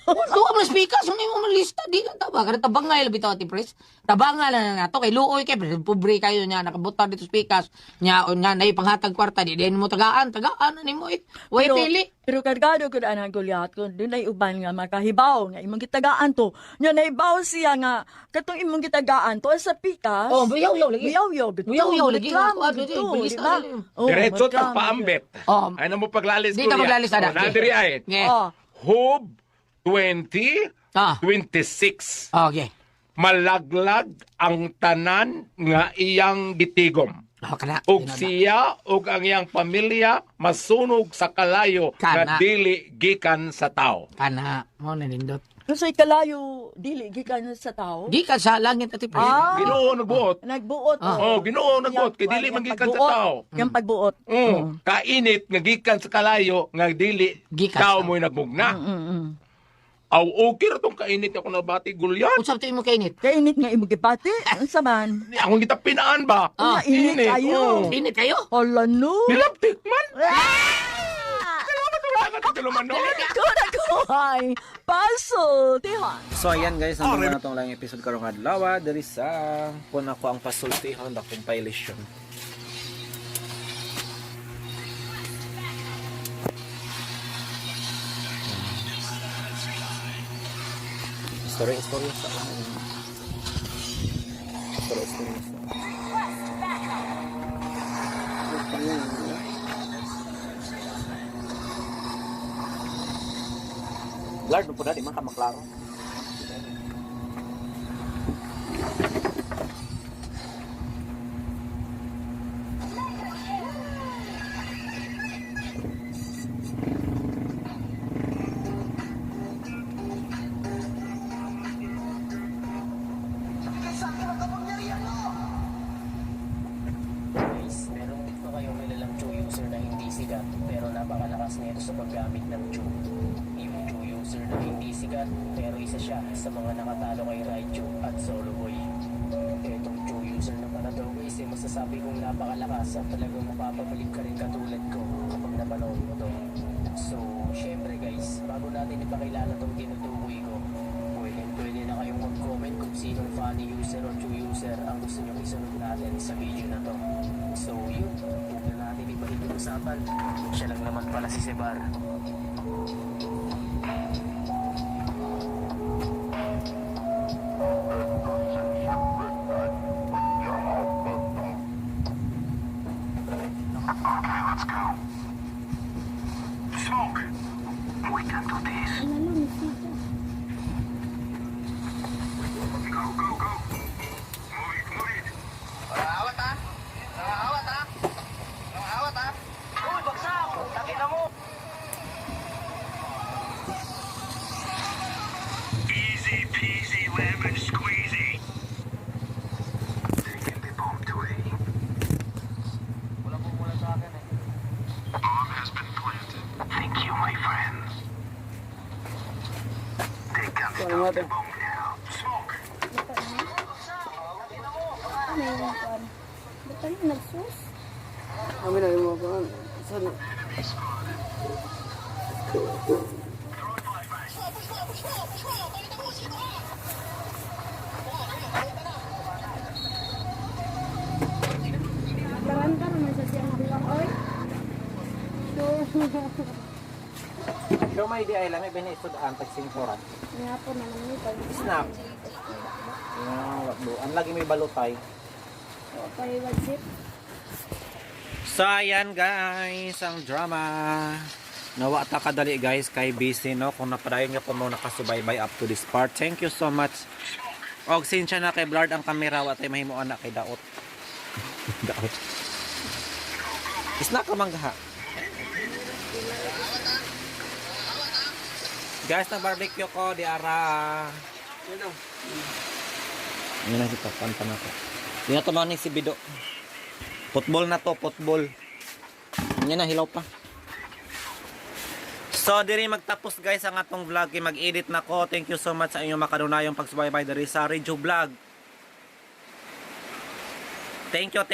Tuaw na speakers uno imo maglista di lang taba kada tabangay labi taw ti pres. Tabangay na nato kay luoy kay pobre kayo nya nakabutar dito speakers nya nay panghatag kwarta di din mo tagaan na nimo way pili. Pero kargado ko na ang Goliath ko, doon ay uban nga makahibaw nga imong gitagaan to. Nya nahibaw siya nga katong imong gitagaan to sa pikas. Oh, buyaw-yaw lagi. Buyaw-yaw gito. Buyaw-yaw lagi. Reklamo Ako, gito, bilis di na ba? rin. Oh, Diretso reklamo tag paambet. Oh. Ay na mo paglalis Di ta maglalis ada. Nadiri ay. Yeah. Oh, Hub 2026. Okay. Malaglag ang tanan nga iyang gitigom. Kana. Ug siya ug ang iyang pamilya masunog sa kalayo Kana. nga dili gikan sa tao. Kana mo na nindot. Kusay kalayo dili gikan sa tao. Gikan sa langit at ipres. Ginoo nagbuot. Nagbuot. Oh, Ginoo nagbuot kay dili man gikan sa tao. Yung pagbuot. Kainit nga gikan sa kalayo nga dili Gikan tao sa- mo'y nagmugna. Mm. Aw okay ra tong kainit ako nabati Goliath. Kung sabi mo kainit. Kainit nga imong gipati. Unsa man? Ni akong gitapinaan ba? Ah, init kayo. oh. Init kayo? Hala no. Nilaptik man. Ah! Salamat ang kaluman noon. Kuna ko ay paso. Tihan. So ayan guys, nandun na itong lang episode karong adlaw. Dari sa kung ako ang pasultihan na compilation. Story sa story Lord, po dali man ka maklaro. Guys, meron pa kayong kilalang Chu user na hindi sikat pero napakalakas nito sa paggamit ng Chu. Yung Chu user na hindi sikat pero isa siya sa mga nakatalo kay Raichu at Solo Boy. Etong Chu user na para daw guys, masasabi kong napakalakas at talagang mapapabalik ka rin katulad ko kapag napanood mo to. So, syempre guys, bago natin ipakilala tong tinutukoy ko, pwede na kayong mag-comment kung sinong funny user o Chu user ang gusto nyo isunod natin sa video na to. So yun, huwag na natin ibalik yung usapan. Siya lang naman pala si Sebar. Pero may di ay lang, may binisudaan tag singkoran. Nga po naman nito. Snap. Ang lagi may balutay. O, paliwadsip. So ayan guys, ang drama. Nawa ta kadali guys kay busy no kung napadayon nga po mo nakasubaybay up to this part. Thank you so much Og sinsya na kay blurred ang camera wa tay mahimuan na kay daot. Daot. Isna ka manggaha. Guys, na barbecue ko di ara. Ano na kita pantan ako. Di na to man ni si Bido. Football na to, football. Yan na hilaw pa. So, diri magtapos guys ang atong vlog kay mag-edit na ko. Thank you so much sa inyong makadunayong pagsubaybay diri sa Radio Vlog. Thank you.